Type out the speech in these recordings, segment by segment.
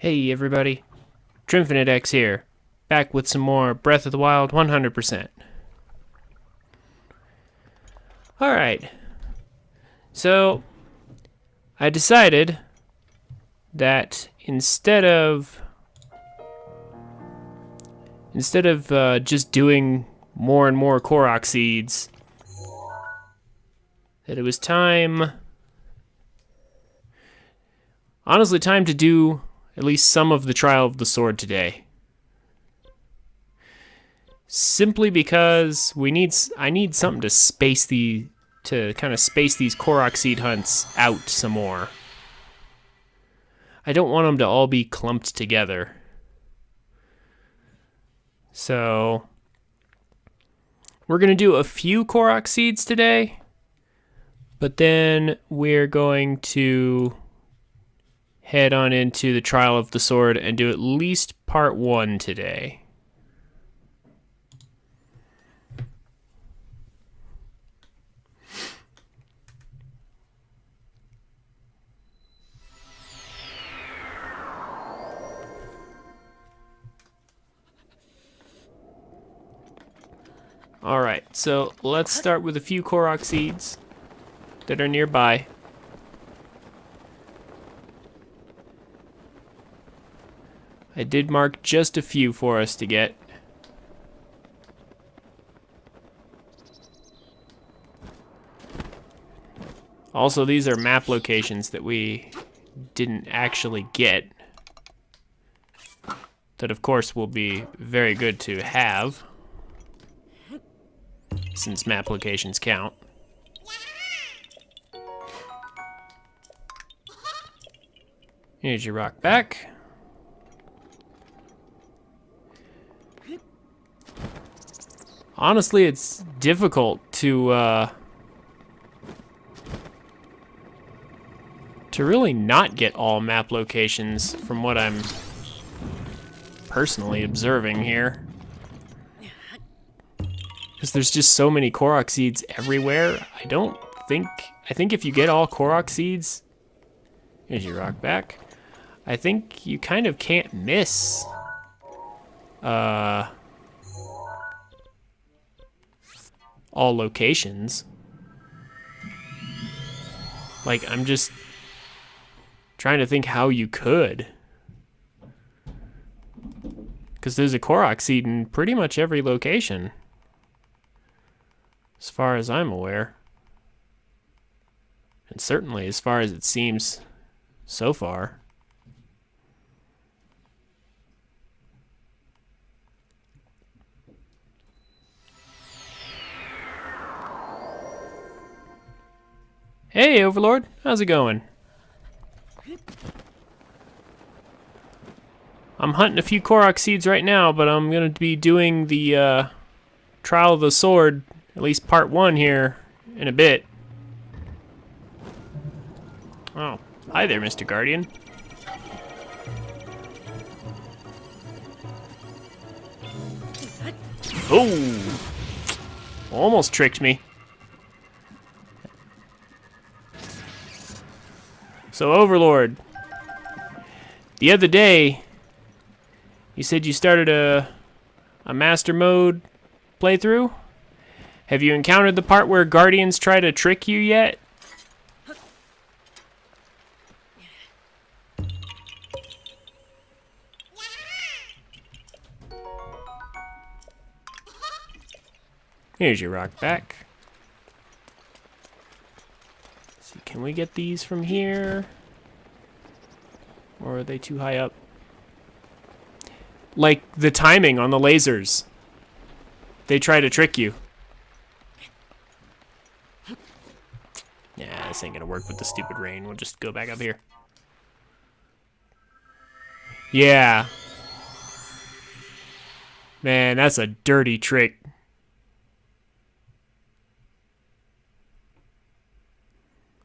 Hey everybody, TrinfiniteX here, back with some more Breath of the Wild 100%. Alright, so I decided that instead of just doing more and more Korok seeds, that it was honestly time to do at least some of the Trial of the Sword today. Simply because I need something to kind of space these Korok seed hunts out some more. I don't want them to all be clumped together. So we're going to do a few Korok seeds today, but then we're going to head on into the Trial of the Sword and do at least part 1 today. Alright, so let's start with a few Korok seeds that are nearby. I did mark just a few for us to get. Also, these are map locations that we didn't actually get. That, of course, will be very good to have, since map locations count. Here's your rock back. Honestly, it's difficult to really not get all map locations from what I'm personally observing here. Because there's just so many Korok seeds everywhere. I think if you get all Korok seeds, here's your rock back. I think you kind of can't miss all locations. Like, I'm just trying to think how you could. Because there's a Korok seed in pretty much every location, as far as I'm aware. And certainly as far as it seems so far. Hey, Overlord. How's it going? I'm hunting a few Korok seeds right now, but I'm going to be doing the Trial of the Sword, at least part 1 here, in a bit. Oh, hi there, Mr. Guardian. Oh! Almost tricked me. So, Overlord, the other day, you said you started a master mode playthrough? Have you encountered the part where Guardians try to trick you yet? Here's your rock back. See, can we get these from here? Or are they too high up? Like the timing on the lasers. They try to trick you. Nah, this ain't gonna work with the stupid rain. We'll just go back up here. Yeah. Man, that's a dirty trick.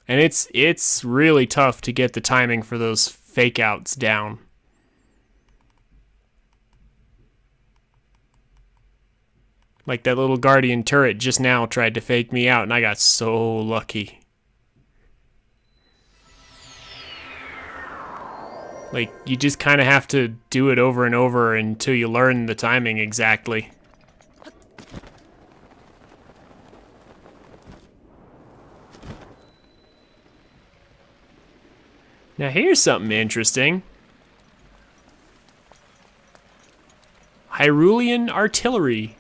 And it's really tough to get the timing for those fake outs down. Like that little Guardian turret just now tried to fake me out, and I got so lucky. Like, you just kind of have to do it over and over until you learn the timing exactly. Now here's something interesting. Hyrulean artillery.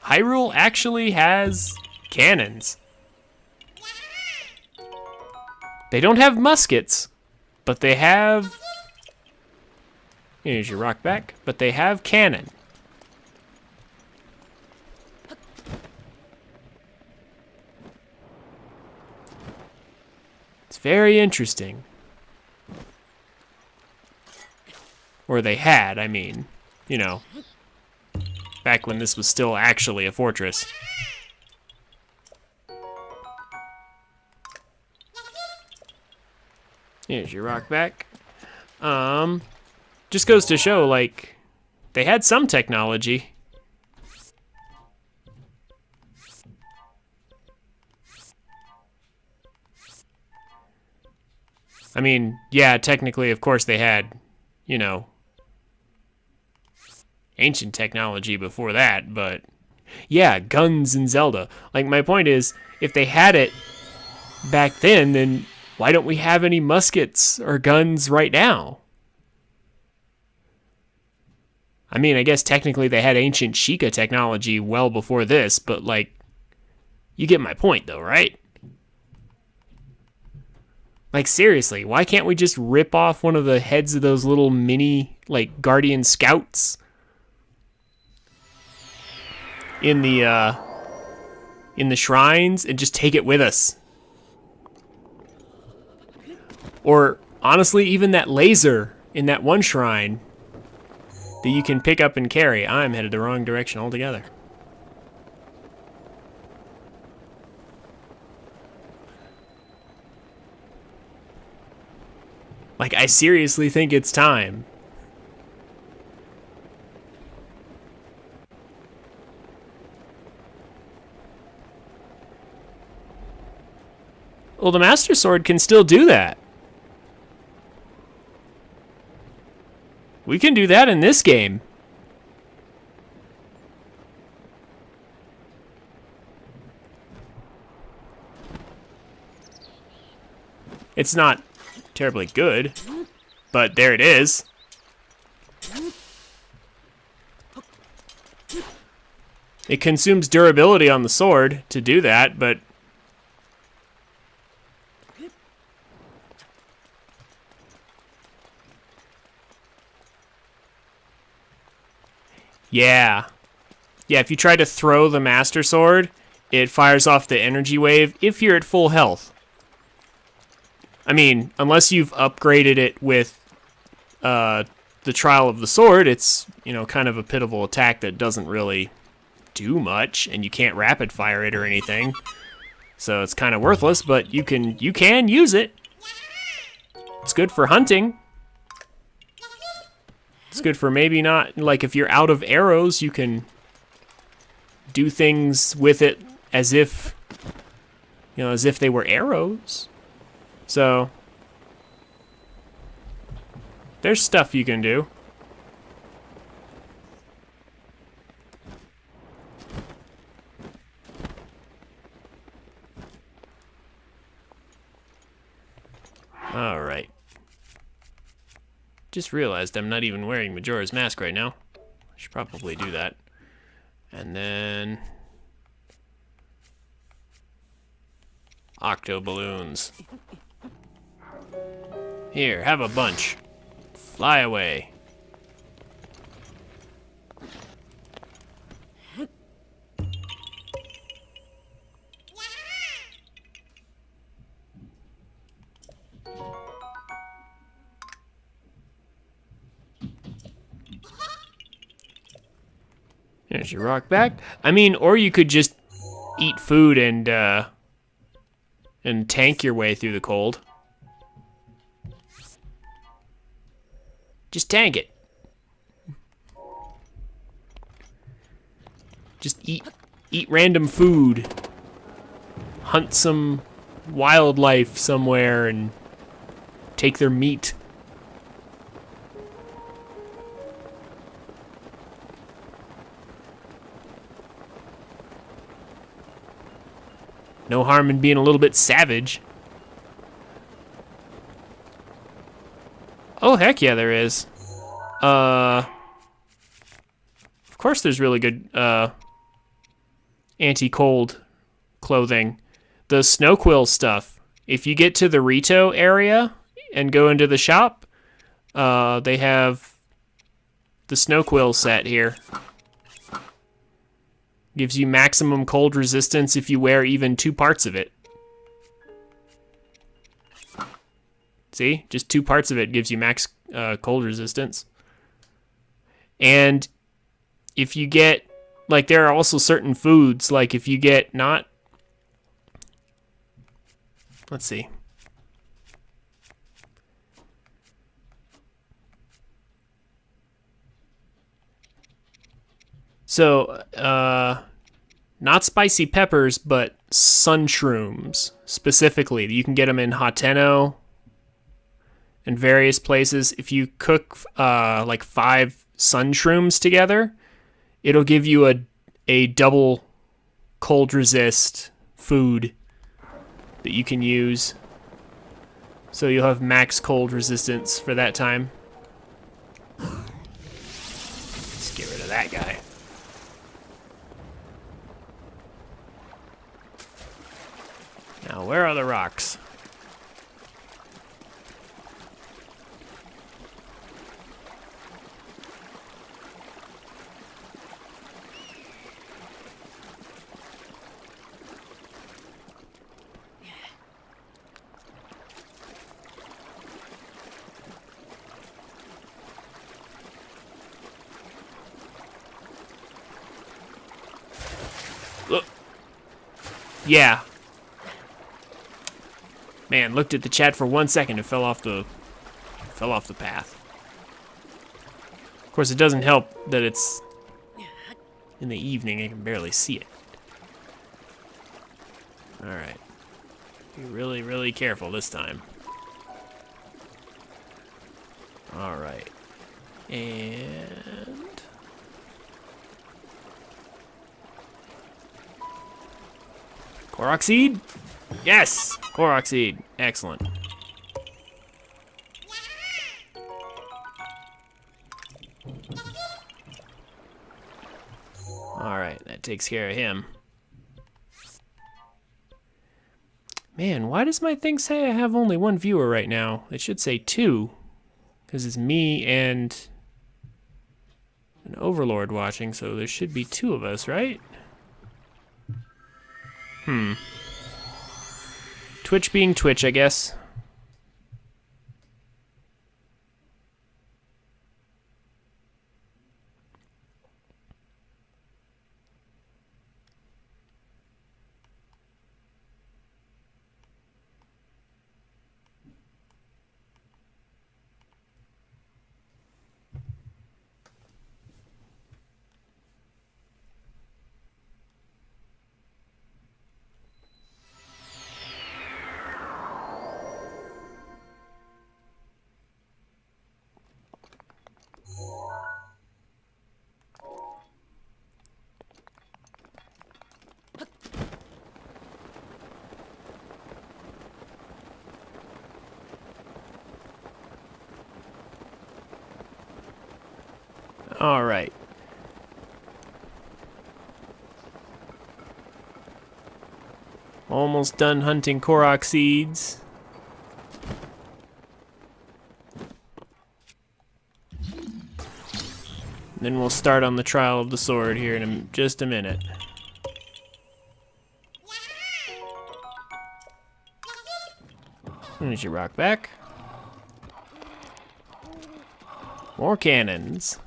Hyrule actually has cannons. They don't have muskets, but they have... Here's your rock back. But they have cannon. It's very interesting. Or they had, I mean. You know. Back when this was still actually a fortress. Here's your rock back. Just goes to show, like, they had some technology. I mean, yeah, technically, of course, they had, you know, ancient technology before that, but yeah, guns in Zelda. Like, my point is, if they had it back then why don't we have any muskets or guns right now? I mean, I guess technically they had ancient Sheikah technology well before this, but, like, you get my point, though, right? Like, seriously, why can't we just rip off one of the heads of those little mini, like, Guardian Scouts in the shrines and just take it with us? Or, honestly, even that laser in that one shrine that you can pick up and carry. I'm headed the wrong direction altogether. Like, I seriously think it's time. Well, the Master Sword can still do that. We can do that in this game. It's not terribly good, but there it is. It consumes durability on the sword to do that, but yeah. Yeah, if you try to throw the Master Sword, it fires off the energy wave if you're at full health. I mean, unless you've upgraded it with the Trial of the Sword, it's, you know, kind of a pitiful attack that doesn't really do much, and you can't rapid fire it or anything. So it's kind of worthless, but you can use it. It's good for hunting. It's good for maybe not, like, if you're out of arrows, you can do things with it as if, you know, as if they were arrows. So, there's stuff you can do. All right. Just realized I'm not even wearing Majora's Mask right now. I should probably do that. And then octo balloons. Here, have a bunch. Fly away. There's your rock back. I mean, or you could just eat food and tank your way through the cold. Just tank it. Just eat random food. Hunt some wildlife somewhere and take their meat. No harm in being a little bit savage. Oh, heck yeah, there is. Of course there's really good, anti-cold clothing. The snow quill stuff. If you get to the Rito area and go into the shop, they have the snow quill set here. Gives you maximum cold resistance if you wear even 2 parts of it. See? Just 2 parts of it gives you max cold resistance. And if you get, like, there are also certain foods, like if you get not, let's see. So, not spicy peppers, but sun shrooms, specifically. You can get them in Hateno and various places. If you cook, like 5 sun shrooms together, it'll give you a double cold resist food that you can use. So you'll have max cold resistance for that time. Let's get rid of that guy. Now, where are the rocks? Look. Yeah. Man, looked at the chat for 1 second and fell off the path. Of course, it doesn't help that it's in the evening. I can barely see it. All right. Be really, really careful this time. All right. And Korok seed? Yes! Korok seed. Excellent. Alright, that takes care of him. Man, why does my thing say I have only 1 viewer right now? It should say 2. Because it's me and an overlord watching, so there should be 2 of us, right? Twitch being Twitch, I guess. All right. Almost done hunting Korok seeds. Then we'll start on the trial of the sword here in just a minute. There's your rock back. More cannons.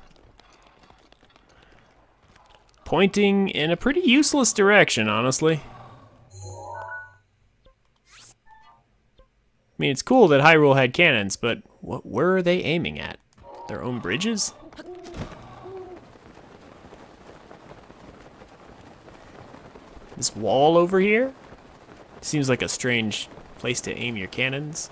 Pointing in a pretty useless direction, honestly. I mean, it's cool that Hyrule had cannons, but what were they aiming at? Their own bridges? This wall over here? Seems like a strange place to aim your cannons.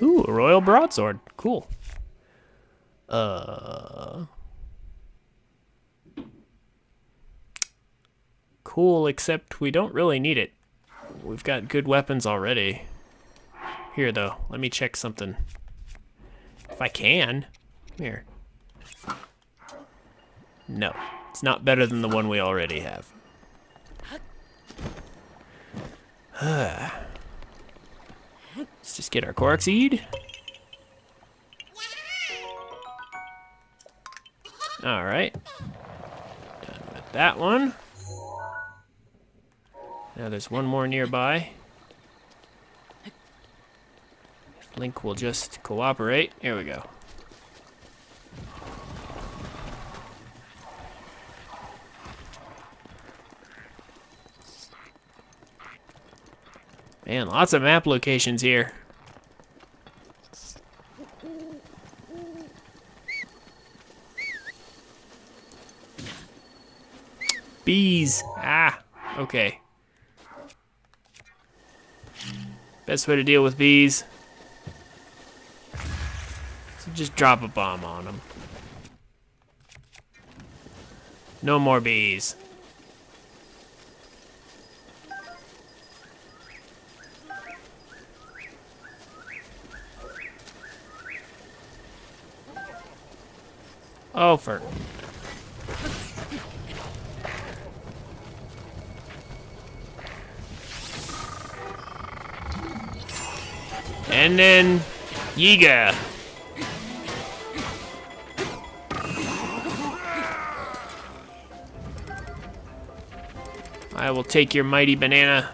Ooh, a royal broadsword. Cool. Cool, except we don't really need it. We've got good weapons already. Here, though, let me check something. If I can. Here. No, it's not better than the one we already have. Let's just get our Korok seed. All right. Done with that one. Now there's one more nearby. If Link will just cooperate. Here we go. Man, lots of map locations here. Bees. Ah, okay. Best way to deal with bees. So just drop a bomb on them. No more bees. Oh, for... And then, Yiga. I will take your mighty banana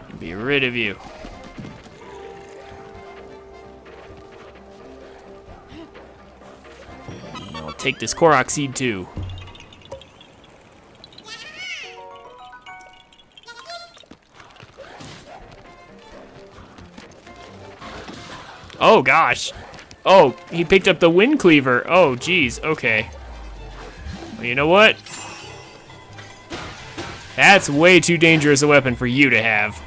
and be rid of you. And I'll take this Korok seed too. Oh gosh. Oh, he picked up the wind cleaver. Oh geez, okay. Well, you know what? That's way too dangerous a weapon for you to have.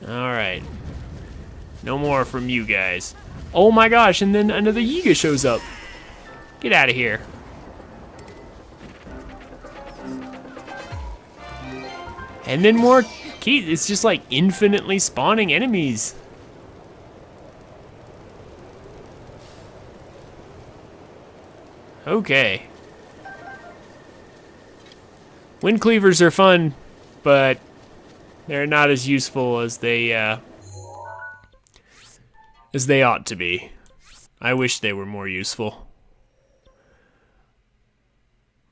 Alright. No more from you guys. Oh my gosh, and then another Yiga shows up. Get out of here. And then more keys. It's just like infinitely spawning enemies. Okay. Wind cleavers are fun, but they're not as useful as they ought to be. I wish they were more useful.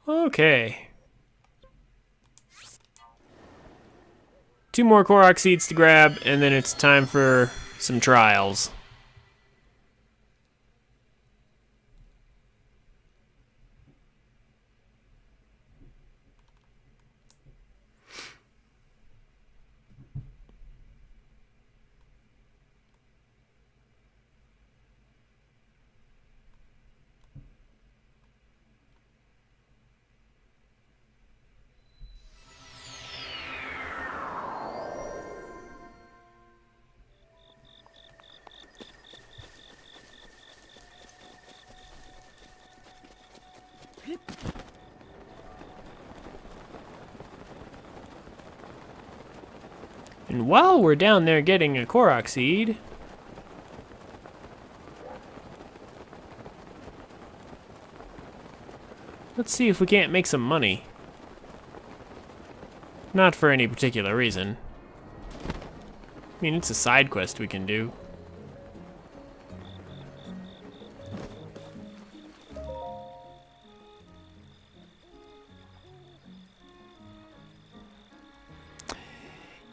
Okay. 2 more Korok seeds to grab, and then it's time for some trials. And while we're down there getting a Korok seed, let's see if we can't make some money. Not for any particular reason. I mean, it's a side quest we can do.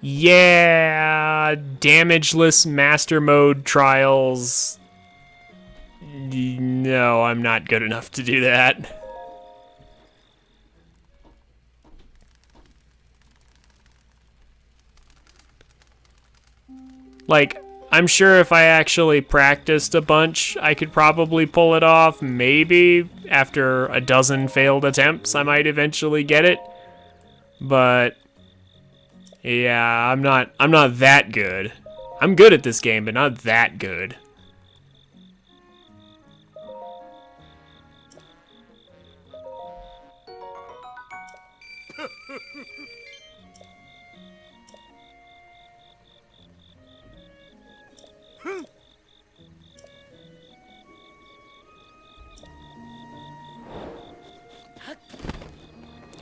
Yeah, damageless master mode trials. No, I'm not good enough to do that. Like, I'm sure if I actually practiced a bunch, I could probably pull it off. Maybe after a dozen failed attempts, I might eventually get it. But yeah, I'm not that good. I'm good at this game, but not that good.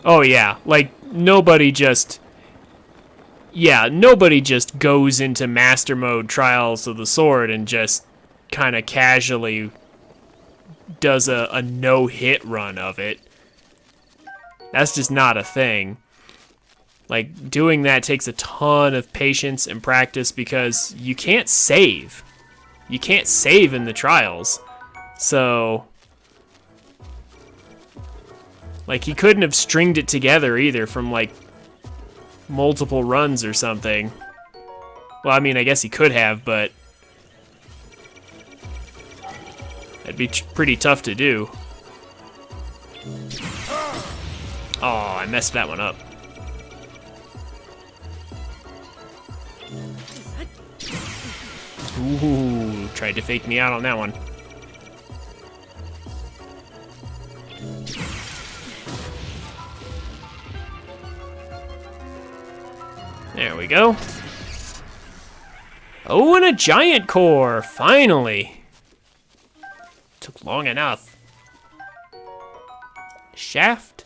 Oh yeah, like nobody just goes into master mode Trials of the Sword and just kind of casually does a no-hit run of it. That's just not a thing. Like, doing that takes a ton of patience and practice because you can't save. You can't save in the trials. So, like, he couldn't have stringed it together either from, like, multiple runs or something. Well, I mean, I guess he could have, but that'd be pretty tough to do. Oh, I messed that one up. Ooh, tried to fake me out on that one. There we go. Oh, and a giant core, finally. Took long enough. Shaft.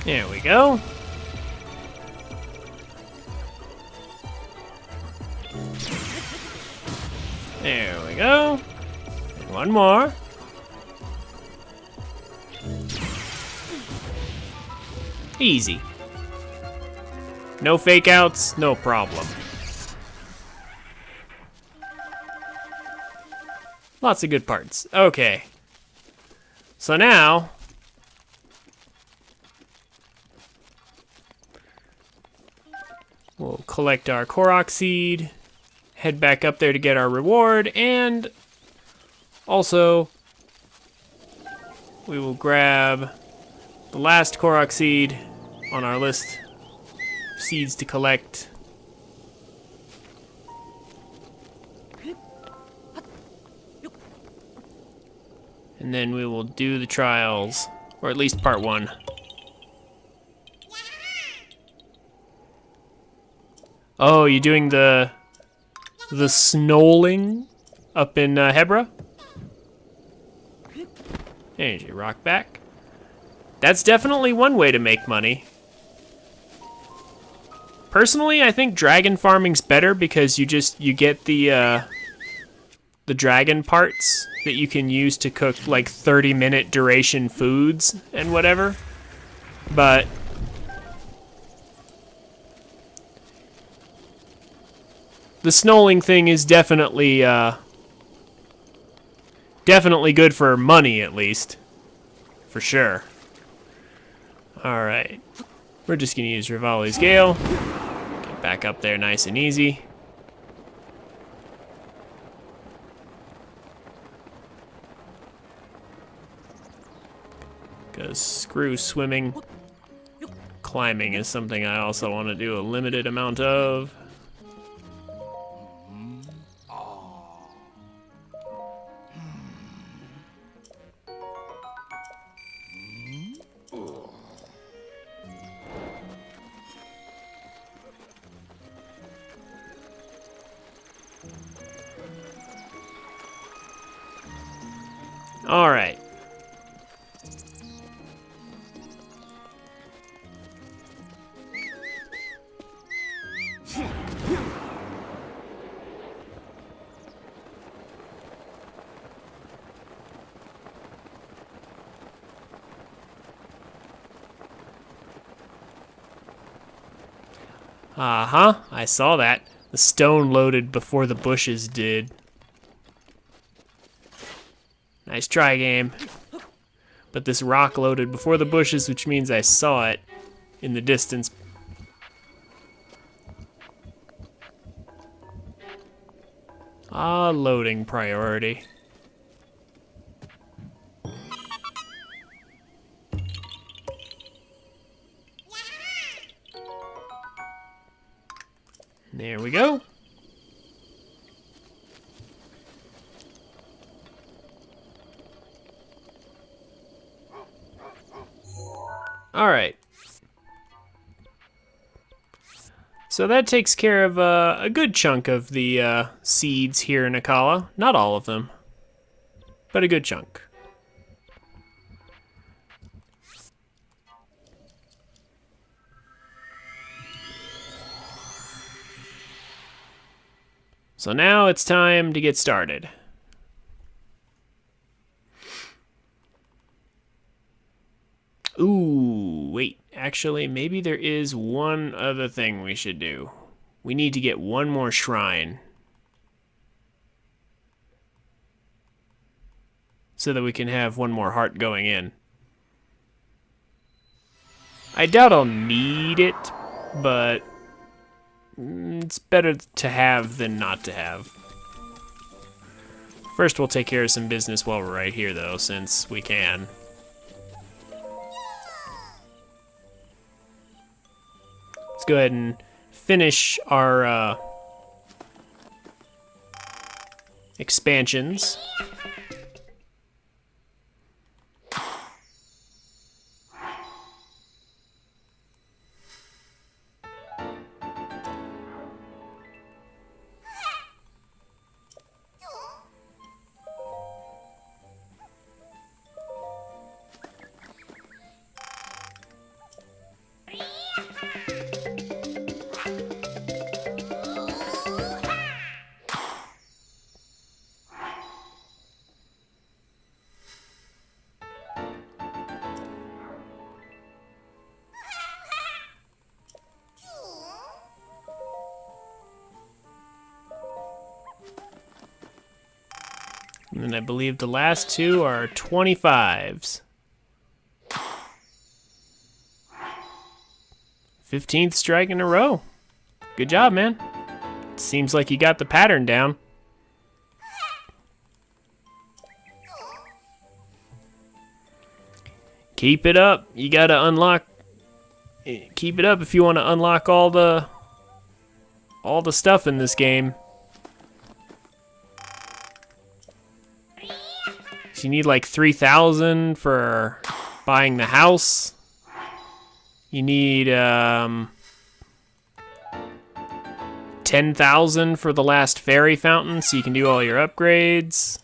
There we go. There we go. And one more. Easy. No fake outs, no problem. Lots of good parts. Okay. So now, we'll collect our Korok seed, head back up there to get our reward, and also we will grab the last Korok seed on our list of seeds to collect. And then we will do the trials, or at least part 1. Oh, you doing the snowling up in Hebra? There's your rock back. That's definitely one way to make money. Personally, I think dragon farming's better because you get the dragon parts that you can use to cook like 30-minute duration foods and whatever. But the snowling thing is definitely good for money, at least. For sure. Alright. We're just gonna use Rivali's Gale. Get back up there nice and easy. Because screw swimming. Climbing is something I also want to do a limited amount of. All right. Uh-huh, I saw that. The stone loaded before the bushes did. Nice try, game. But this rock loaded before the bushes, which means I saw it in the distance. Loading priority. There we go. All right. So that takes care of a good chunk of the seeds here in Akala. Not all of them, but a good chunk. So now it's time to get started. Ooh, wait. Actually, maybe there is one other thing we should do. We need to get one more shrine. So that we can have one more heart going in. I doubt I'll need it, but it's better to have than not to have. First, we'll take care of some business while we're right here, though, since we can. Let's go ahead and finish our expansions. And then I believe the last two are 25s. 15th strike in a row. Good job, man. Seems like you got the pattern down. Keep it up. You gotta unlock. Keep it up if you want to unlock all the stuff in this game. So you need like 3,000 for buying the house. You need 10,000 for the last fairy fountain, so you can do all your upgrades.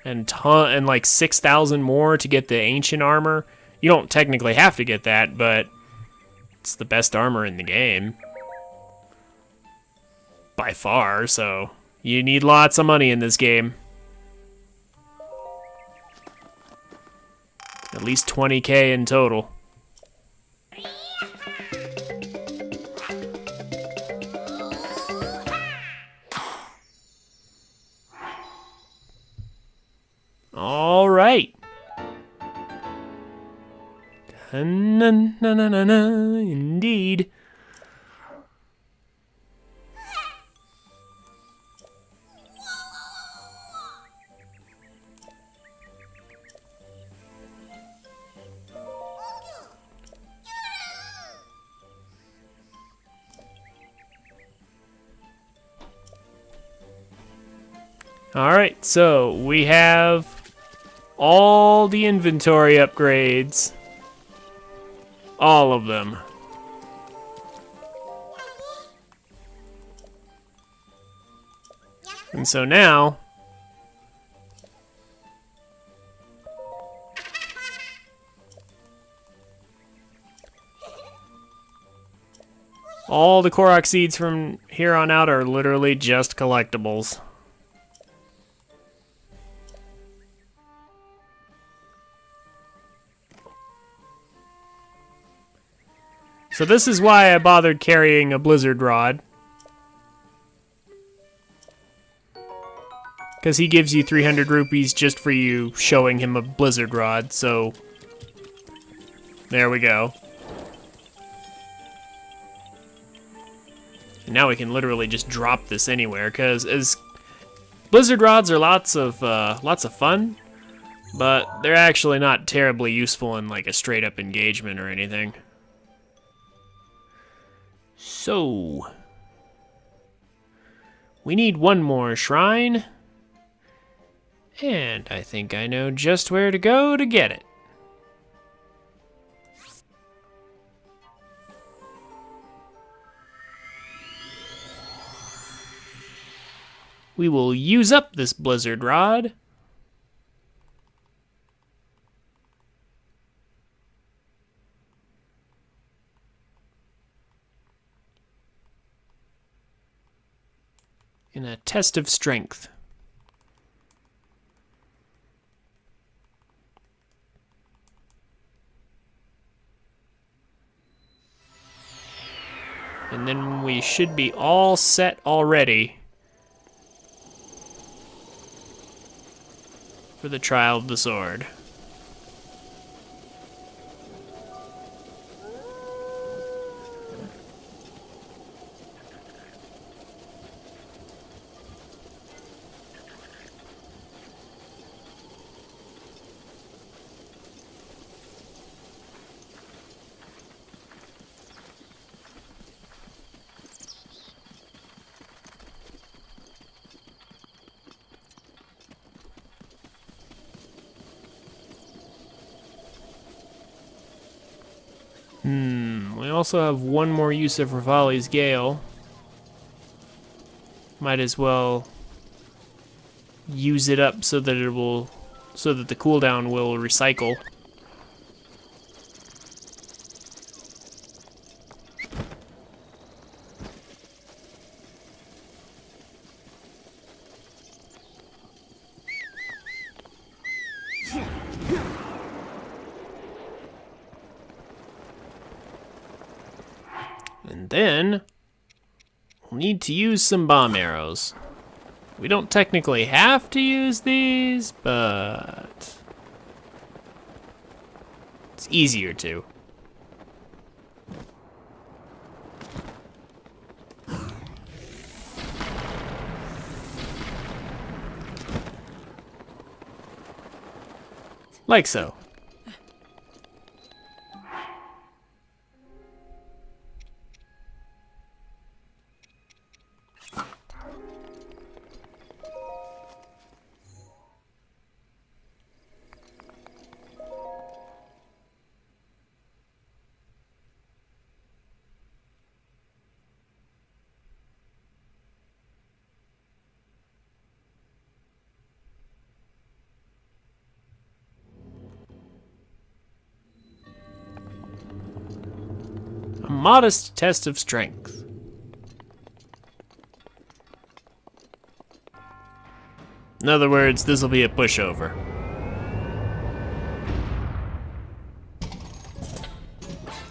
And like 6,000 more to get the ancient armor. You don't technically have to get that, but it's the best armor in the game. By far, so you need lots of money in this game. At least 20K in total. All right. Na-na-na-na-na, indeed. All right, so we have all the inventory upgrades. All of them. And so now, all the Korok seeds from here on out are literally just collectibles. So this is why I bothered carrying a blizzard rod. Because he gives you 300 rupees just for you showing him a blizzard rod, so... There we go. And now we can literally just drop this anywhere, because as blizzard rods are lots of fun, but they're actually not terribly useful in like a straight up engagement or anything. So we need one more shrine, and I think I know just where to go to get it. We will use up this blizzard rod. In a test of strength. And then we should be all set already for the trial of the sword. We also have one more use of Rivali's Gale. Might as well use it up so that the cooldown will recycle. And then we'll need to use some bomb arrows. We don't technically have to use these, but it's easier to. Like so. A modest test of strength. In other words, this will be a pushover.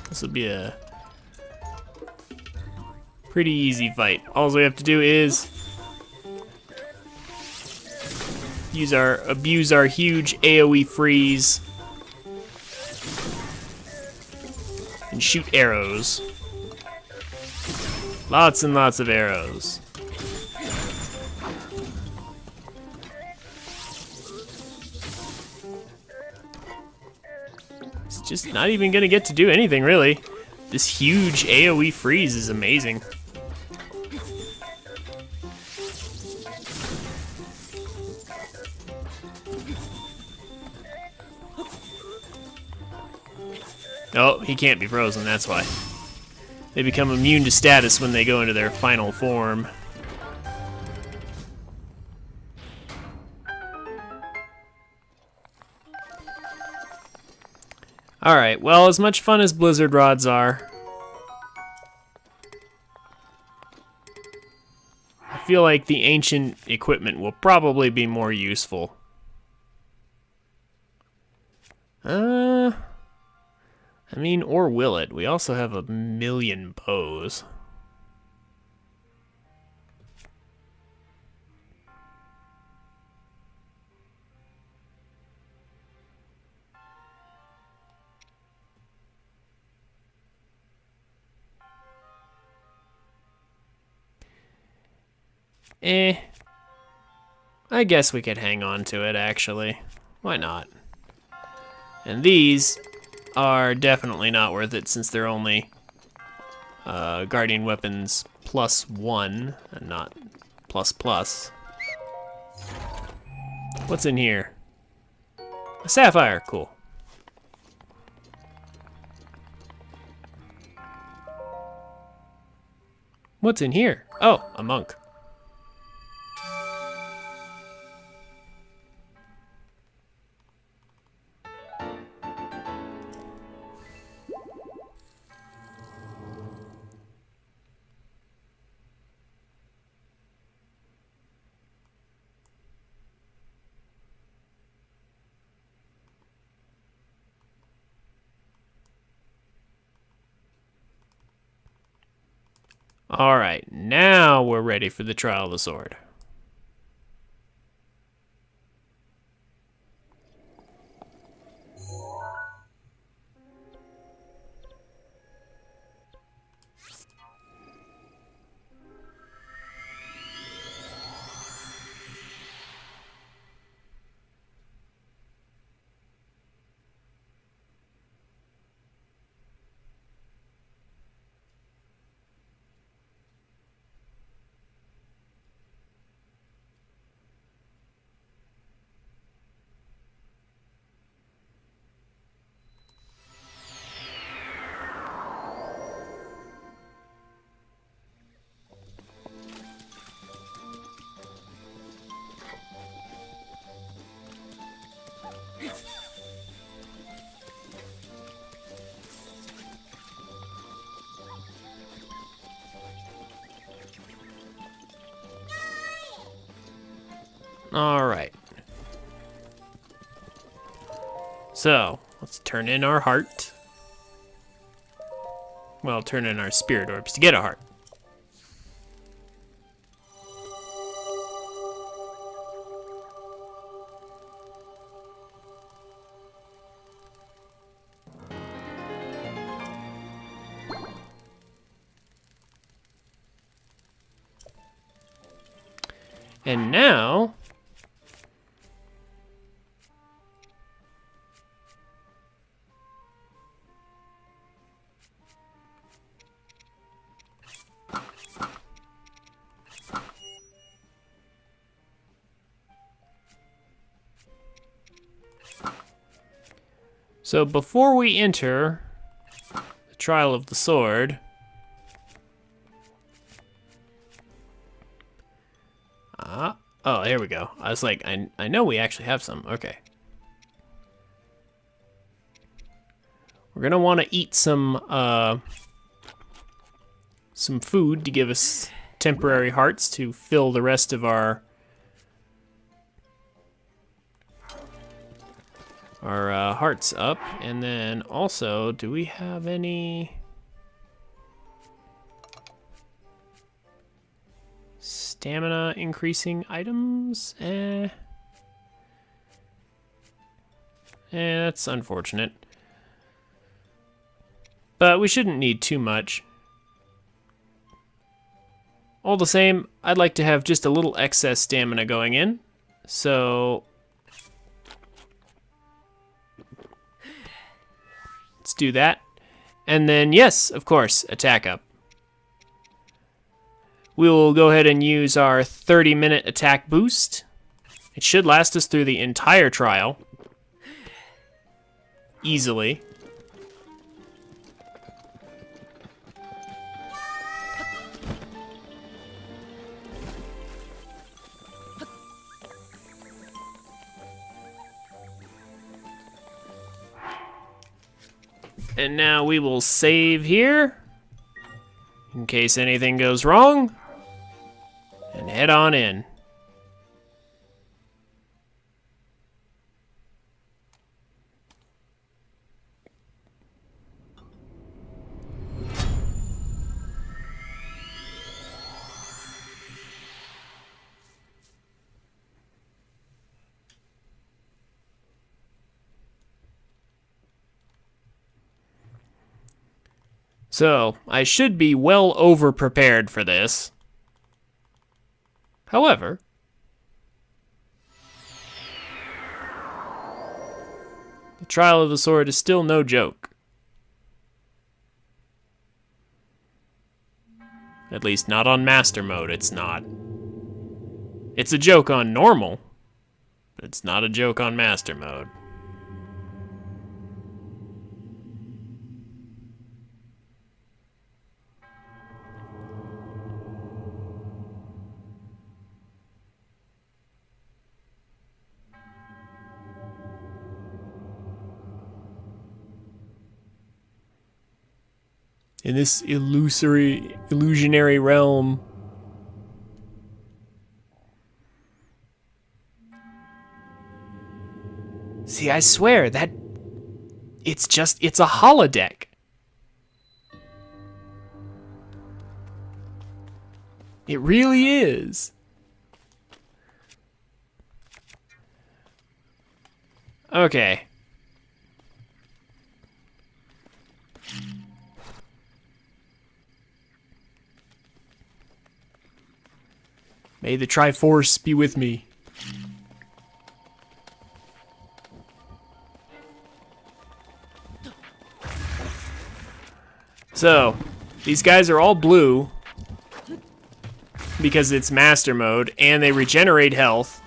This will be a pretty easy fight. All we have to do is abuse our huge AoE freeze and shoot arrows. Lots and lots of arrows. It's just not even gonna get to do anything, really. This huge AoE freeze is amazing. Oh, he can't be frozen, that's why. They become immune to status when they go into their final form. Alright, well, as much fun as blizzard rods are, I feel like the ancient equipment will probably be more useful. I mean, or will it? We also have a million bows. I guess we could hang on to it, actually. Why not? And these are definitely not worth it since they're only guardian weapons +1 and not ++. What's in here? A sapphire, cool. What's in here? Oh, a monk. All right, now we're ready for the trial of the sword. All right. So, let's turn in our heart. Well, turn in our spirit orbs to get a heart. And now, so before we enter the trial of the sword, oh, here we go. I was like, I know we actually have some. Okay. We're gonna want to eat some food to give us temporary hearts to fill the rest of our hearts up. And then also, do we have any stamina increasing items? That's unfortunate. But we shouldn't need too much. All the same, I'd like to have just a little excess stamina going in. So let's do that. And then, yes, of course, attack up. We will go ahead and use our 30-minute attack boost. It should last us through the entire trial. Easily. And now we will save here, in case anything goes wrong, and head on in. So, I should be well over-prepared for this. However, the trial of the sword is still no joke. At least not on master mode, it's not. It's a joke on normal, but it's not a joke on master mode. In this illusionary realm, see, I swear that it's a holodeck. It really is. Okay. May the Triforce be with me. So, these guys are all blue because it's master mode, and they regenerate health.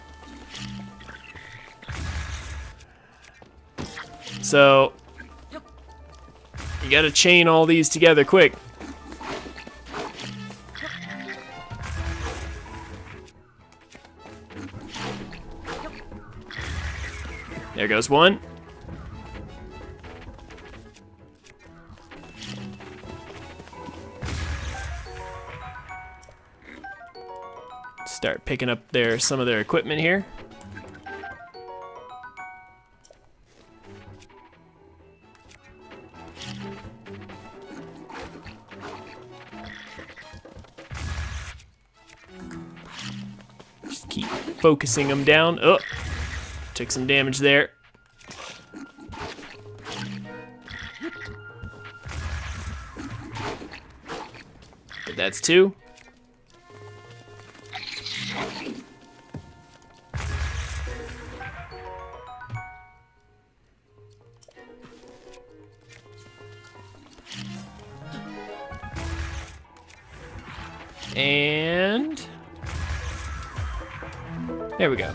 So, you gotta chain all these together quick. There goes one. Start picking up some of their equipment here. Just keep focusing them down. Oh, took some damage there. But that's two. And there we go.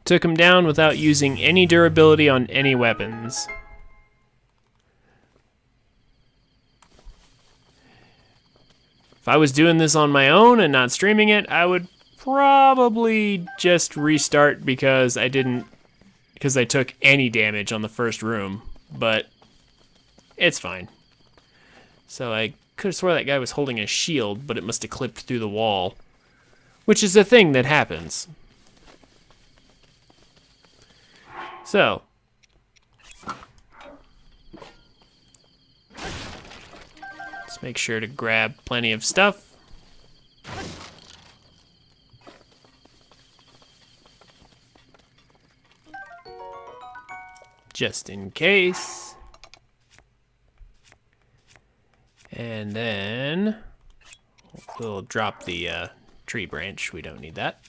Took him down without using any durability on any weapons. If I was doing this on my own and not streaming it, I would probably just restart because I took any damage on the first room, but it's fine. So I could have swore that guy was holding a shield, but it must have clipped through the wall, which is a thing that happens. So, let's make sure to grab plenty of stuff. Just in case. And then we'll drop the tree branch. We don't need that.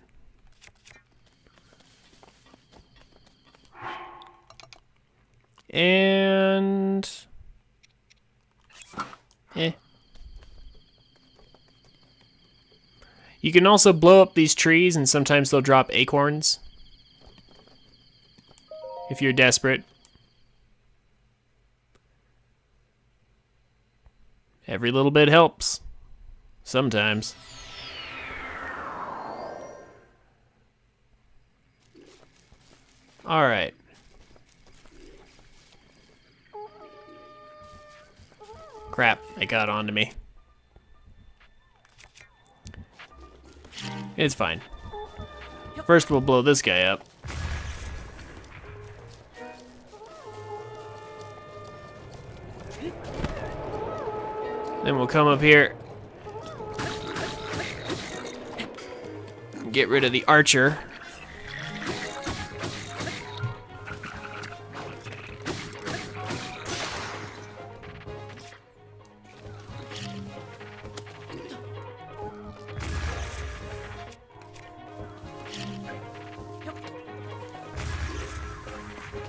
And you can also blow up these trees, and sometimes they'll drop acorns if you're desperate. Every little bit helps. Sometimes. All right. Crap, it got onto me. It's fine. First we'll blow this guy up. Then we'll come up here and get rid of the archer.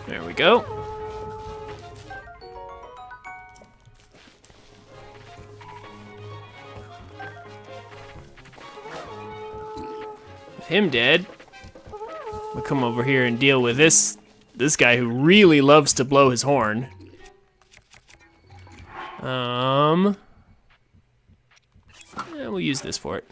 There we go. With him dead, we'll come over here and deal with this guy who really loves to blow his horn. Yeah, we'll use this for it.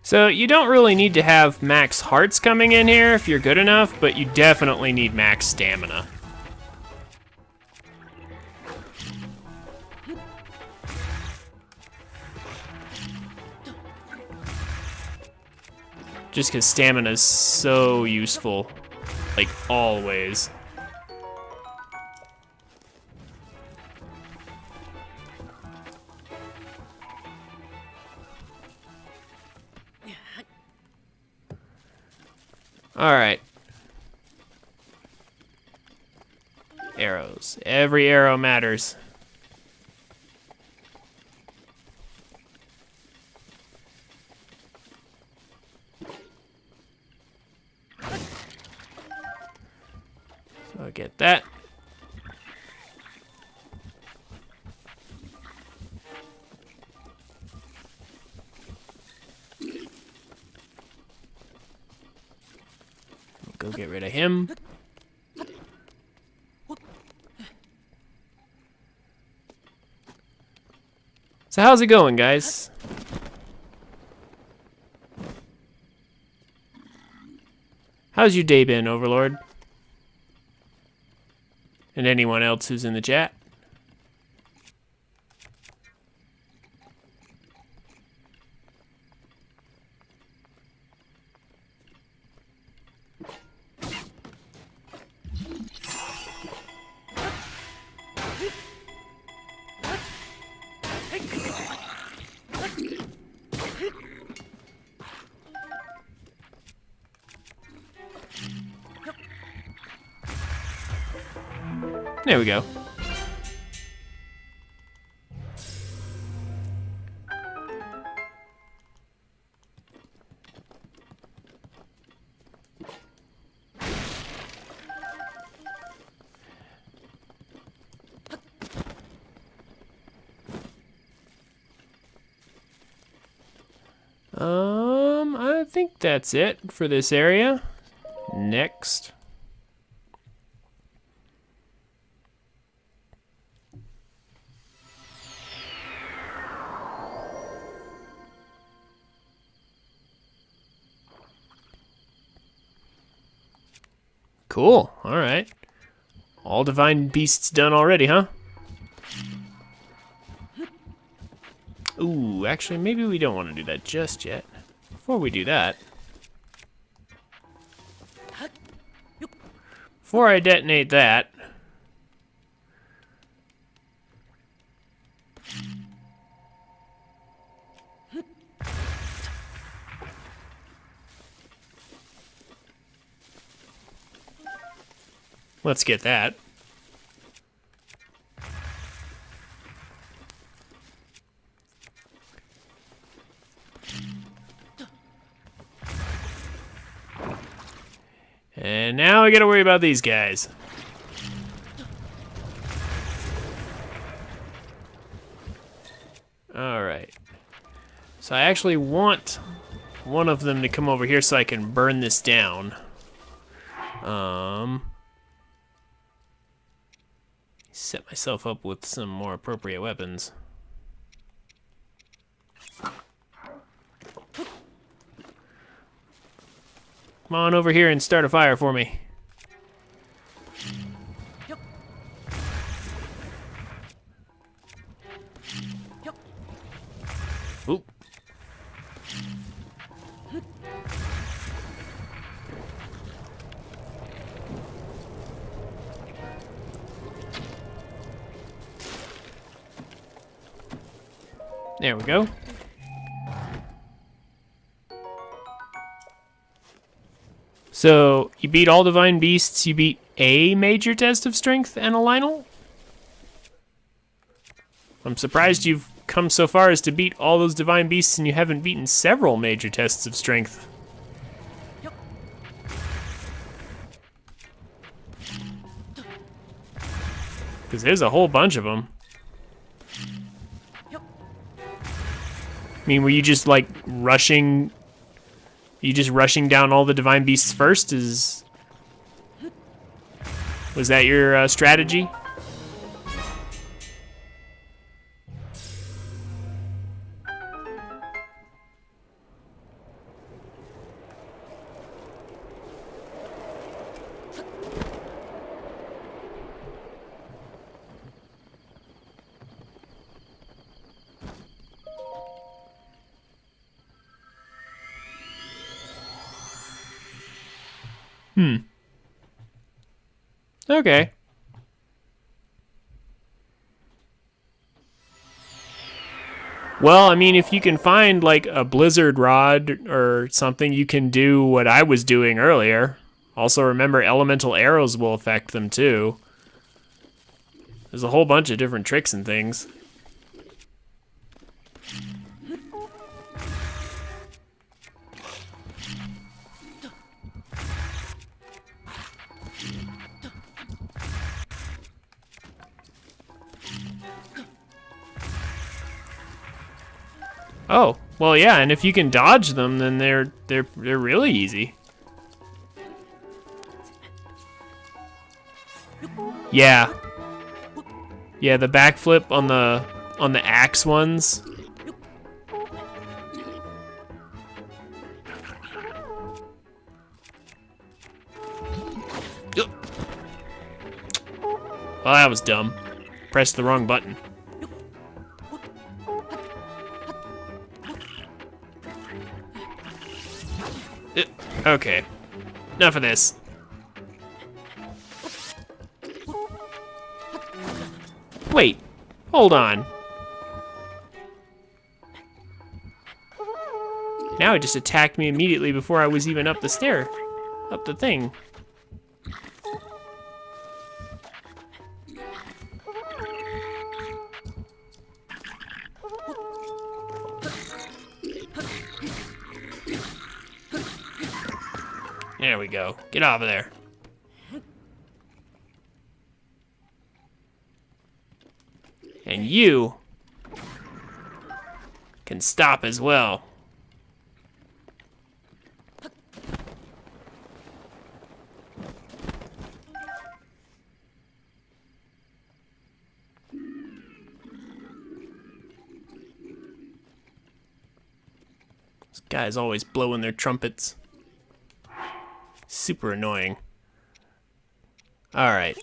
So you don't really need to have max hearts coming in here if you're good enough, but you definitely need max stamina. Just because stamina is so useful, like always. All right. Arrows. Every arrow matters. So I'll get that. Go get rid of him. So how's it going, guys? How's your day been, Overlord? And anyone else who's in the chat? There we go. I think that's it for this area. Next. Cool. All right. All divine beasts done already, huh? Ooh, actually, maybe we don't want to do that just yet. Before we do that, before I detonate that, let's get that. And now I gotta worry about these guys. Alright. So I actually want one of them to come over here so I can burn this down. Set myself up with some more appropriate weapons. Come on over here and start a fire for me. Oop. There we go. So, you beat all divine beasts, you beat a major test of strength and a Lionel? I'm surprised you've come so far as to beat all those divine beasts and you haven't beaten several major tests of strength. Because there's a whole bunch of them. I mean, were you just like rushing? You just rushing down all the divine beasts first? Was that your strategy? Okay. Well, I mean, if you can find like a blizzard rod or something, you can do what I was doing earlier. Also, remember, elemental arrows will affect them too. There's a whole bunch of different tricks and things. Oh, well, yeah, and if you can dodge them, then they're really easy. Yeah. Yeah, the backflip on the axe ones. Well, that was dumb. Pressed the wrong button. Okay. Enough of this. Wait. Hold on. Now it just attacked me immediately before I was even up the stair. Up the thing. There we go. Get off of there. And you can stop as well. This guy's always blowing their trumpets. Super annoying. All right.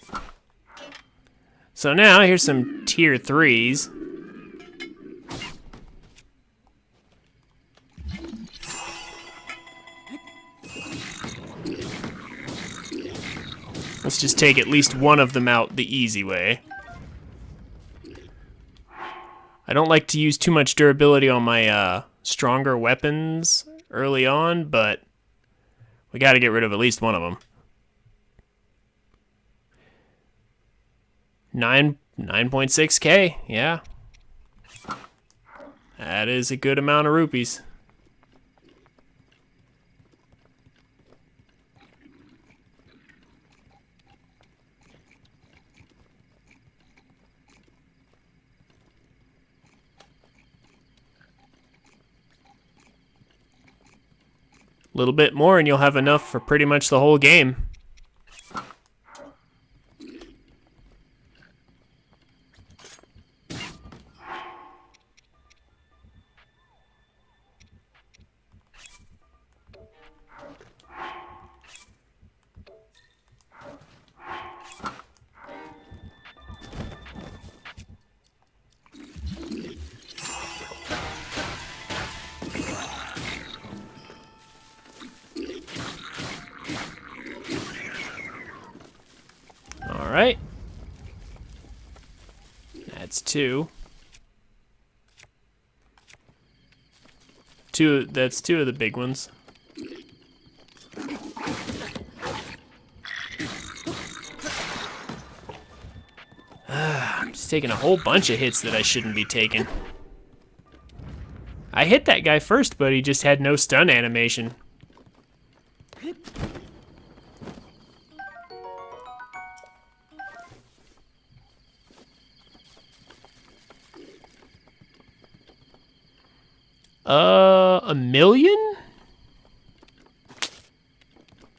So now here's some tier 3s. Let's just take at least one of them out the easy way. I don't like to use too much durability on my stronger weapons early on, but we got to get rid of at least one of them. 9.6K, yeah. That is a good amount of rupees. A little bit more and you'll have enough for pretty much the whole game. Alright. That's two. That's two of the big ones. taking a whole bunch of hits that I shouldn't be taking. I hit that guy first, but he just had no stun animation. $1 million?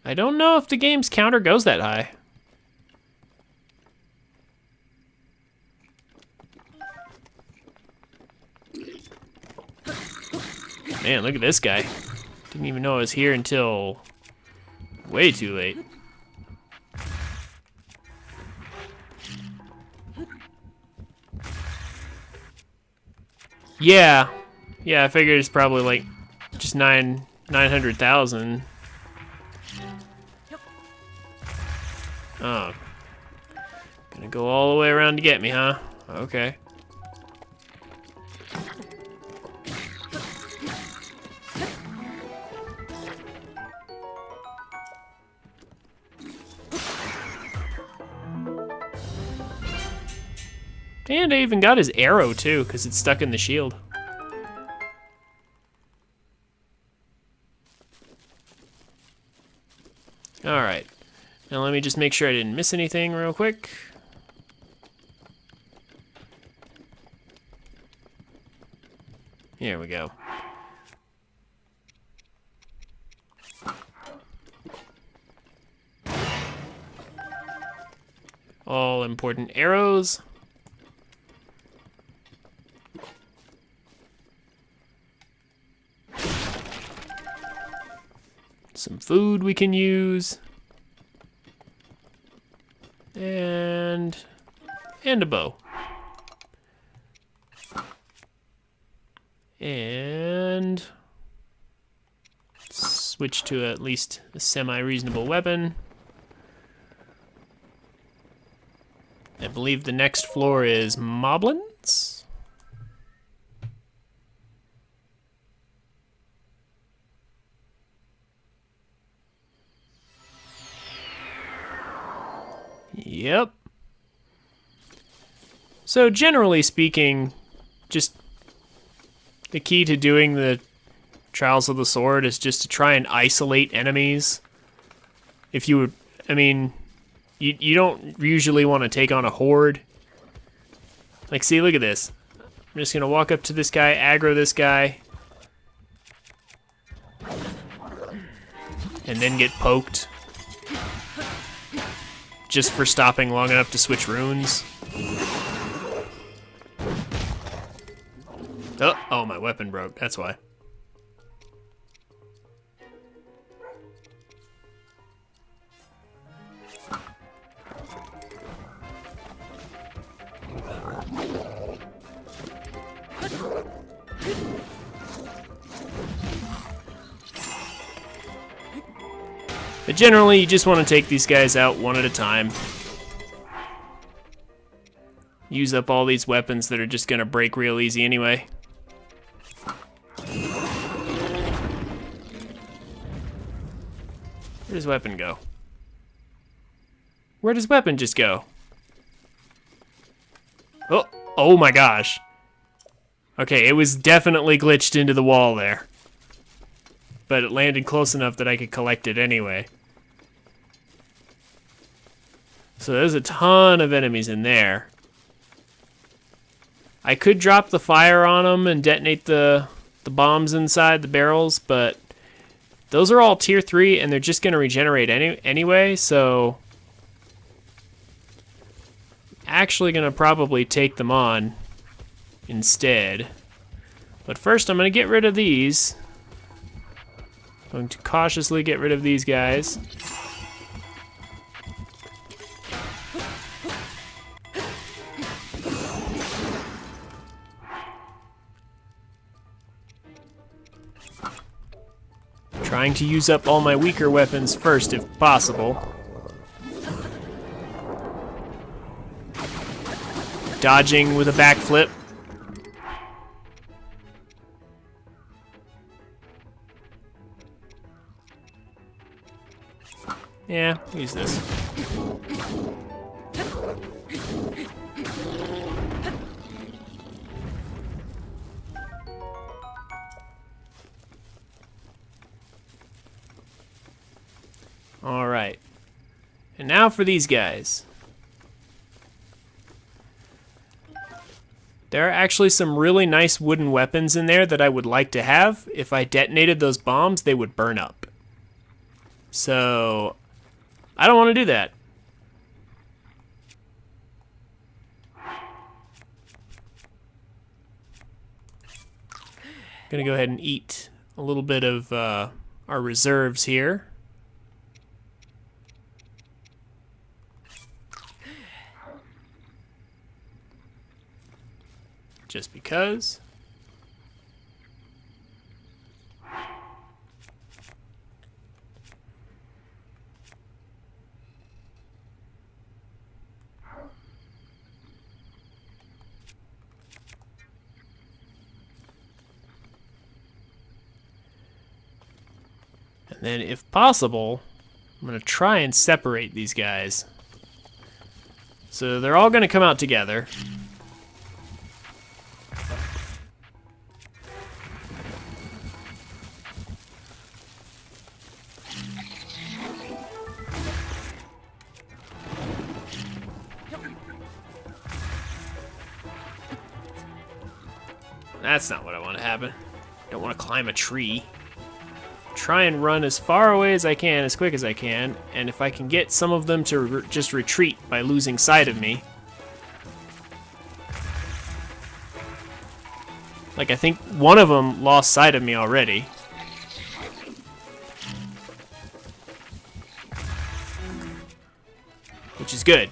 I don't know if the game's counter goes that high. Man, look at this guy. Didn't even know I was here until way too late. Yeah. Yeah, I figured it's probably like just 900,000. Oh. Gonna go all the way around to get me, huh? Okay. And I even got his arrow too, because it's stuck in the shield. Alright. Now let me just make sure I didn't miss anything real quick. Here we go. All important arrows. Some food we can use. And a bow. And switch to at least a semi-reasonable weapon. I believe the next floor is moblins. Yep. So generally speaking, just the key to doing the Trials of the Sword is just to try and isolate enemies. If you would, I mean, you don't usually want to take on a horde. Like, see, look at this. I'm just gonna walk up to this guy, aggro this guy, and then get poked. Just for stopping long enough to switch runes. Oh, my weapon broke, that's why. But generally, you just want to take these guys out one at a time. Use up all these weapons that are just going to break real easy anyway. Where does weapon go? Where does weapon just go? Oh my gosh. Okay, it was definitely glitched into the wall there. But it landed close enough that I could collect it anyway. So there's a ton of enemies in there. I could drop the fire on them and detonate the bombs inside the barrels, but those are all tier 3 and they're just going to regenerate anyway, so actually going to probably take them on instead. But first I'm going to get rid of these. Going to cautiously get rid of these guys. Trying to use up all my weaker weapons first if possible. Dodging with a backflip. Yeah, use this. All right. And now for these guys. There are actually some really nice wooden weapons in there that I would like to have. If I detonated those bombs, they would burn up. So, I don't want to do that. Gonna go ahead and eat a little bit of our reserves here. Just because. And then, if possible, I'm going to try and separate these guys. So they're all going to come out together. That's not what I want to happen. Don't want to climb a tree. Try and run as far away as I can, as quick as I can, and if I can get some of them to just retreat by losing sight of me. Like, I think one of them lost sight of me already. Which is good.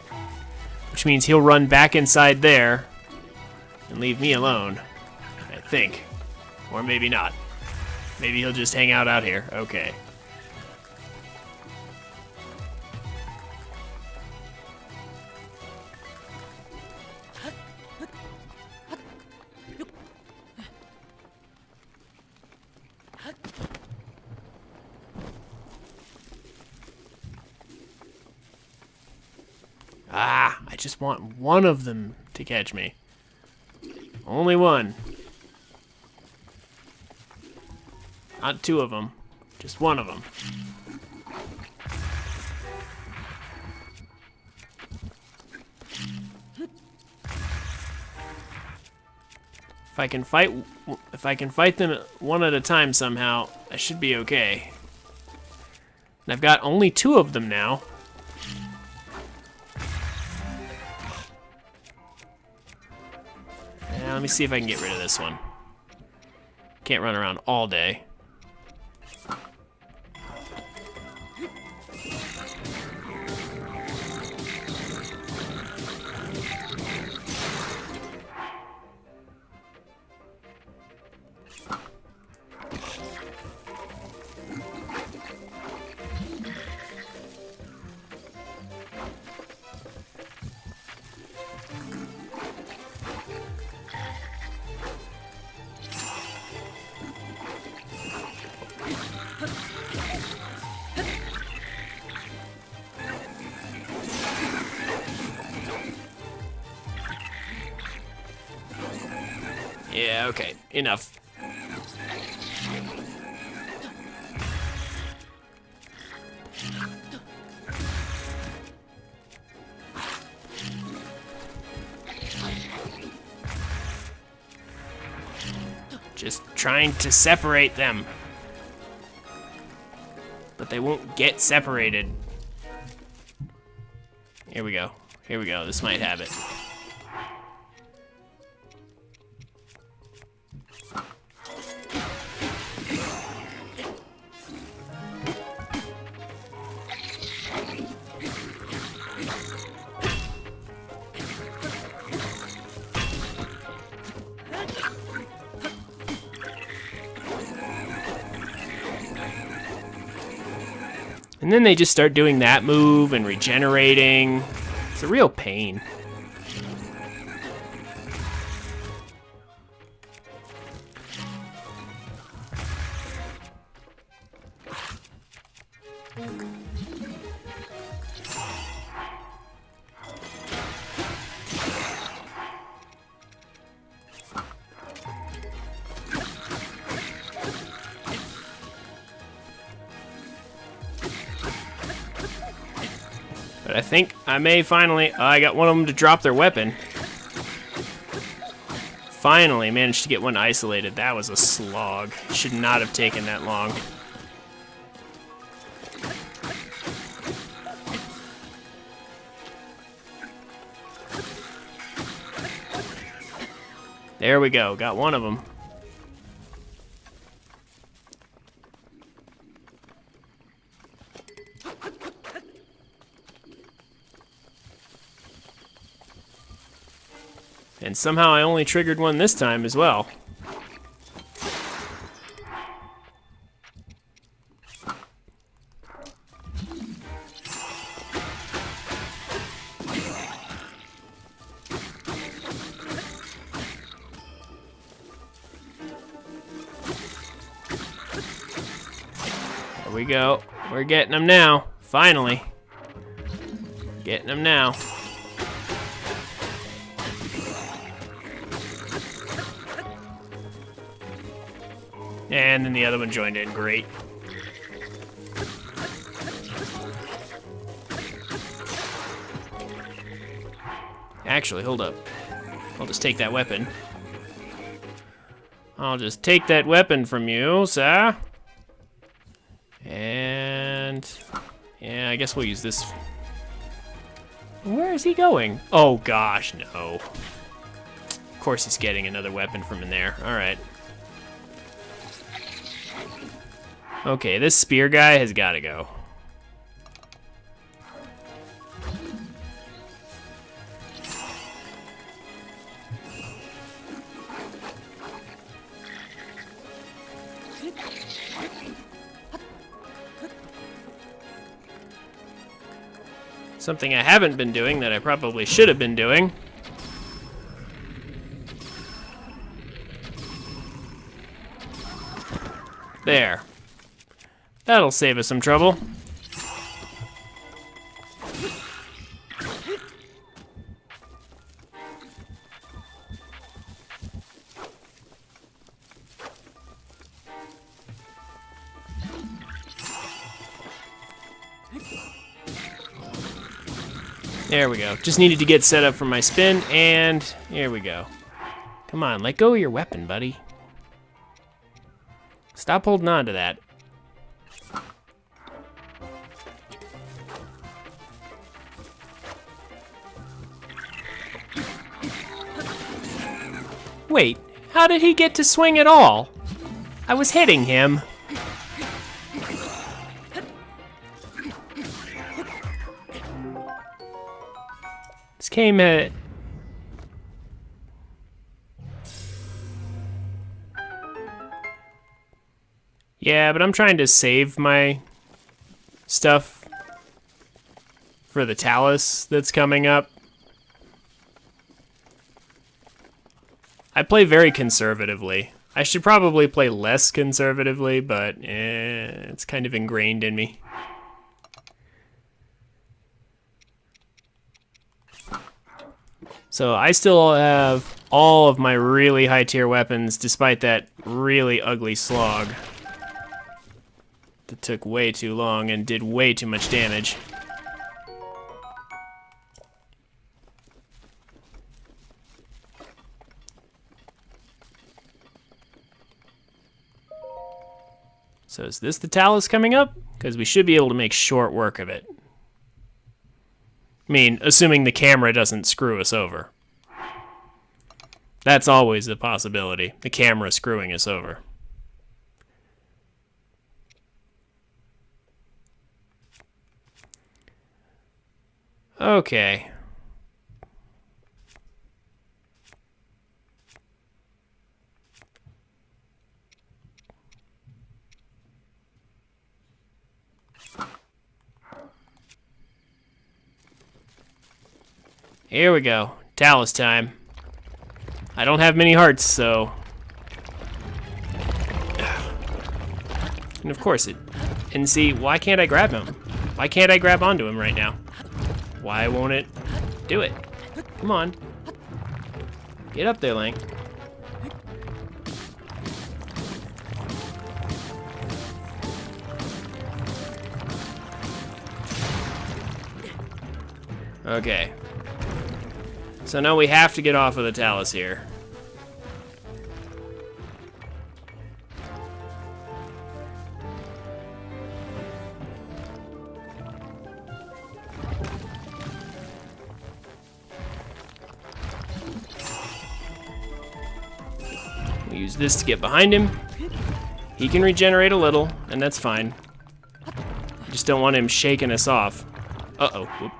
Which means he'll run back inside there and leave me alone. I think. Or maybe not. Maybe he'll just hang out here. Okay. Ah, I just want one of them to catch me. Only one. Not two of them, just one of them. If I can fight them one at a time somehow, I should be okay. And I've got only two of them now. Now, let me see if I can get rid of this one. Can't run around all day. Yeah, okay, enough. Just trying to separate them. But they won't get separated. Here we go. Here we go. This might have it. And then they just start doing that move and regenerating. It's a real pain. But I think I may finally... I got one of them to drop their weapon. Finally managed to get one isolated. That was a slog. Should not have taken that long. There we go. Got one of them. And somehow I only triggered one this time as well. There we go. We're getting them now. Finally. Getting them now. And then the other one joined in. Great. Actually, hold up. I'll just take that weapon. I'll just take that weapon from you, sir. And... yeah, I guess we'll use this. Where is he going? Oh, gosh, no. Of course he's getting another weapon from in there. All right. Okay, this spear guy has got to go. Something I haven't been doing that I probably should have been doing. There. That'll save us some trouble. There we go. Just needed to get set up for my spin, and here we go. Come on, let go of your weapon, buddy. Stop holding on to that. Wait, how did he get to swing at all? I was hitting him. This came at... yeah, but I'm trying to save my stuff for the Talus that's coming up. I play very conservatively. I should probably play less conservatively, but it's kind of ingrained in me. So I still have all of my really high tier weapons despite that really ugly slog that took way too long and did way too much damage. So is this the Talus coming up? Because we should be able to make short work of it. I mean, assuming the camera doesn't screw us over. That's always a possibility, the camera screwing us over. Okay. Here we go. Talus time. I don't have many hearts, so... and of course it... and see, why can't I grab him? Why can't I grab onto him right now? Why won't it do it? Come on. Get up there, Link. Okay. So now we have to get off of the talus here. We use this to get behind him. He can regenerate a little, and that's fine. I just don't want him shaking us off. Uh-oh. Whoop.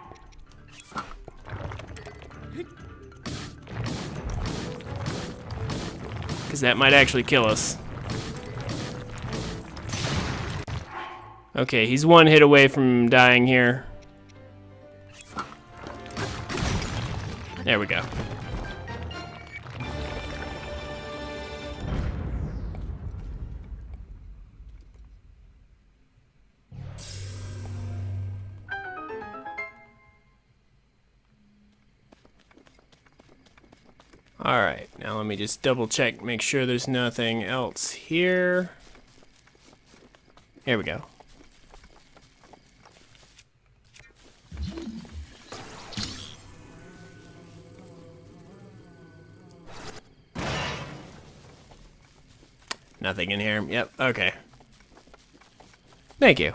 Because that might actually kill us. Okay, he's one hit away from dying here. There we go. All right, now let me just double check, make sure there's nothing else here. Here we go. Nothing in here. Yep, okay. Thank you.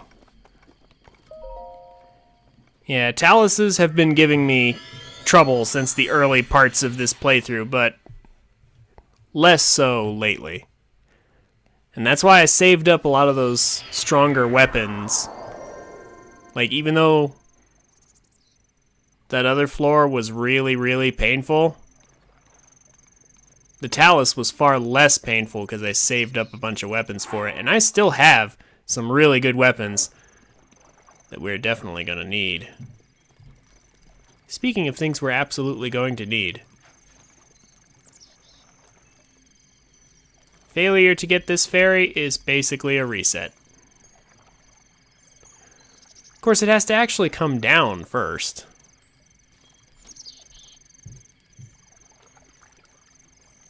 Yeah, taluses have been giving me trouble since the early parts of this playthrough, but less so lately. And that's why I saved up a lot of those stronger weapons. Like, even though that other floor was really, really painful, the talus was far less painful because I saved up a bunch of weapons for it. And I still have some really good weapons that we're definitely going to need. Speaking of things we're absolutely going to need. Failure to get this fairy is basically a reset. Of course, it has to actually come down first.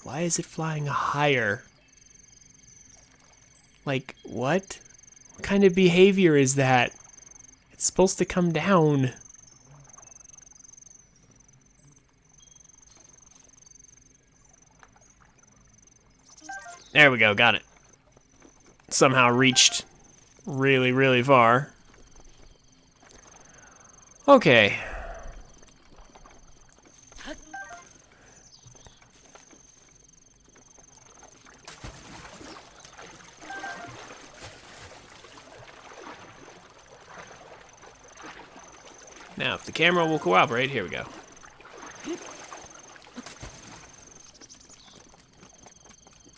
Why is it flying higher? Like, what? What kind of behavior is that? It's supposed to come down. There we go, got it. Somehow reached really, really far. Okay. Now, if the camera will cooperate, here we go.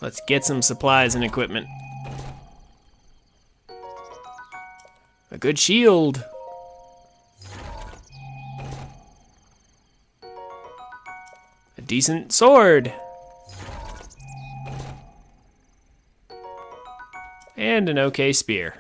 Let's get some supplies and equipment. A good shield. A decent sword. And an okay spear.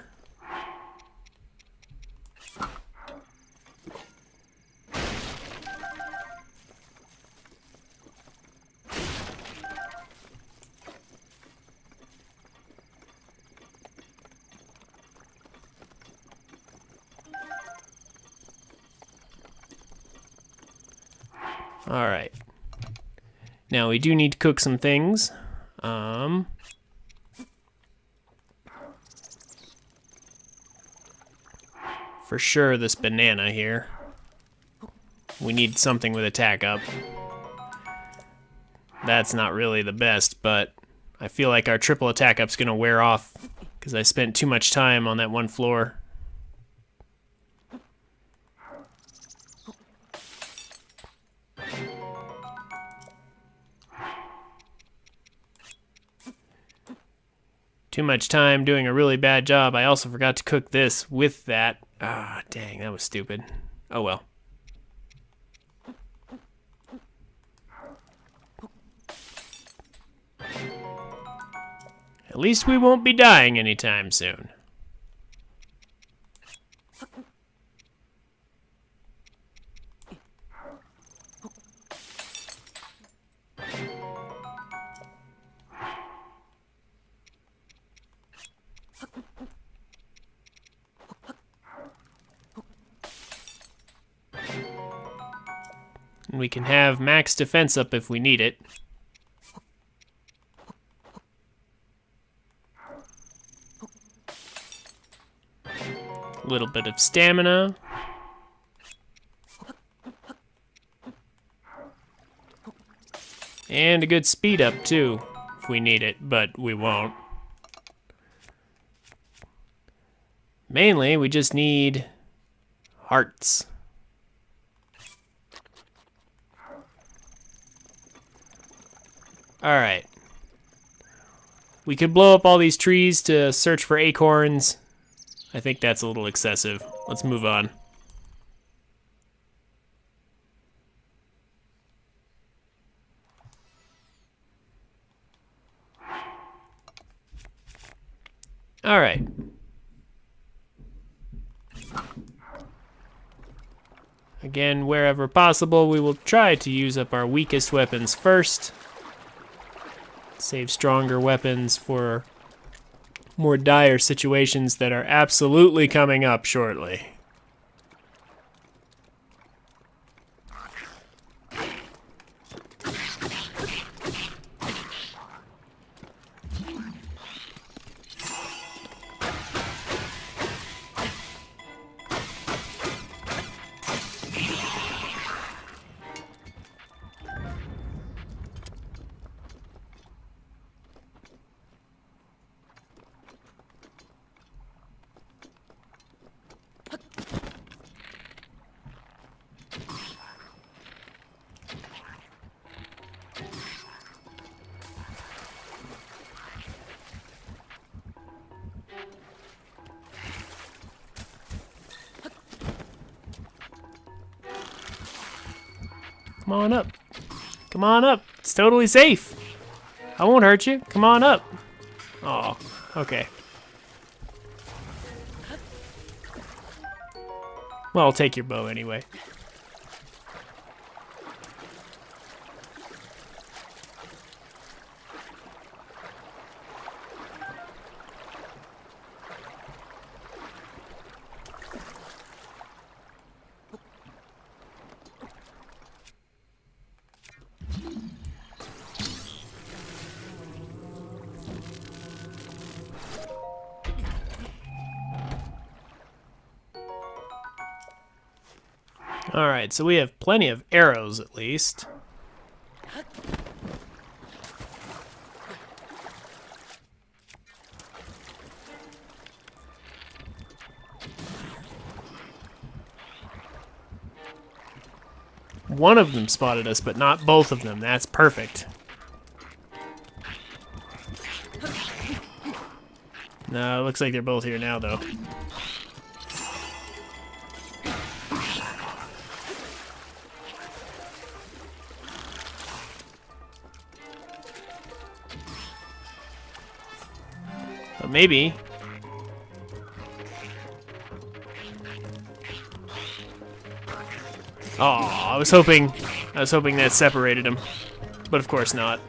All right. Now we do need to cook some things. For sure this banana here. We need something with attack up. That's not really the best, but I feel like our triple attack up's gonna wear off because I spent too much time on that one floor. Too much time doing a really bad job. I also forgot to cook this with that. Ah, dang, that was stupid. Oh well. At least we won't be dying anytime soon. And we can have max defense up if we need it. A little bit of stamina. And a good speed up too, if we need it, but we won't. Mainly, we just need hearts. Alright. We could blow up all these trees to search for acorns. I think that's a little excessive. Let's move on. Alright. Again, wherever possible, we will try to use up our weakest weapons first. Save stronger weapons for more dire situations that are absolutely coming up shortly. Come on up. Come on up. It's totally safe. I won't hurt you. Come on up. Oh, okay. Well, I'll take your bow anyway. Alright, so we have plenty of arrows at least. One of them spotted us, but not both of them. That's perfect. No, it looks like they're both here now, though. But maybe. Oh, I was hoping that separated them, but of course not.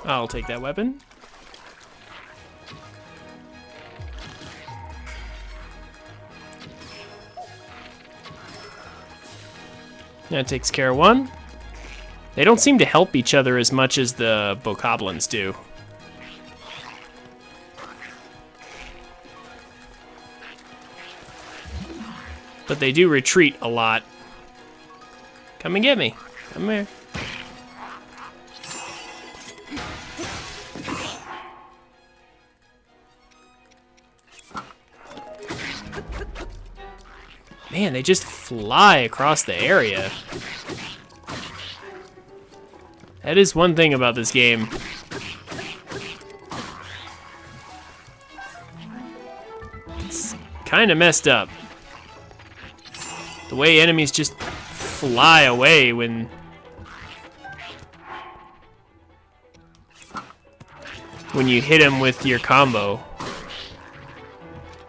I'll take that weapon. That takes care of one. They don't seem to help each other as much as the bokoblins do. But they do retreat a lot. Come and get me. Come here. Man, they just fly across the area. That is one thing about this game. It's kind of messed up. The way enemies just fly away when you hit them with your combo.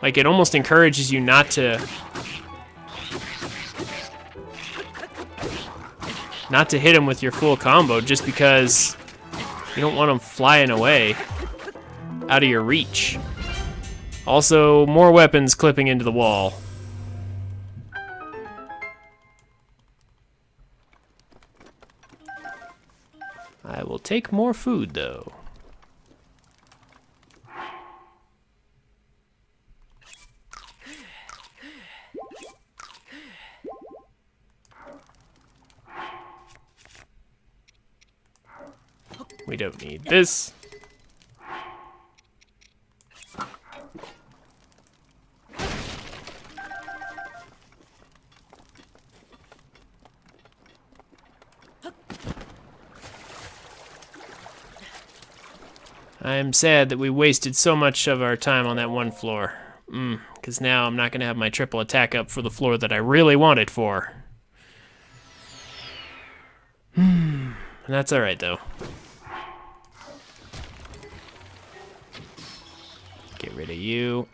Like, it almost encourages you not to hit him with your full combo, just because You don't want them flying away. Out of your reach. Also, more weapons clipping into the wall. I will take more food, though. We don't need this. I'm sad that we wasted so much of our time on that one floor. Because now I'm not going to have my triple attack up for the floor that I really wanted for. That's alright, though. Get rid of you.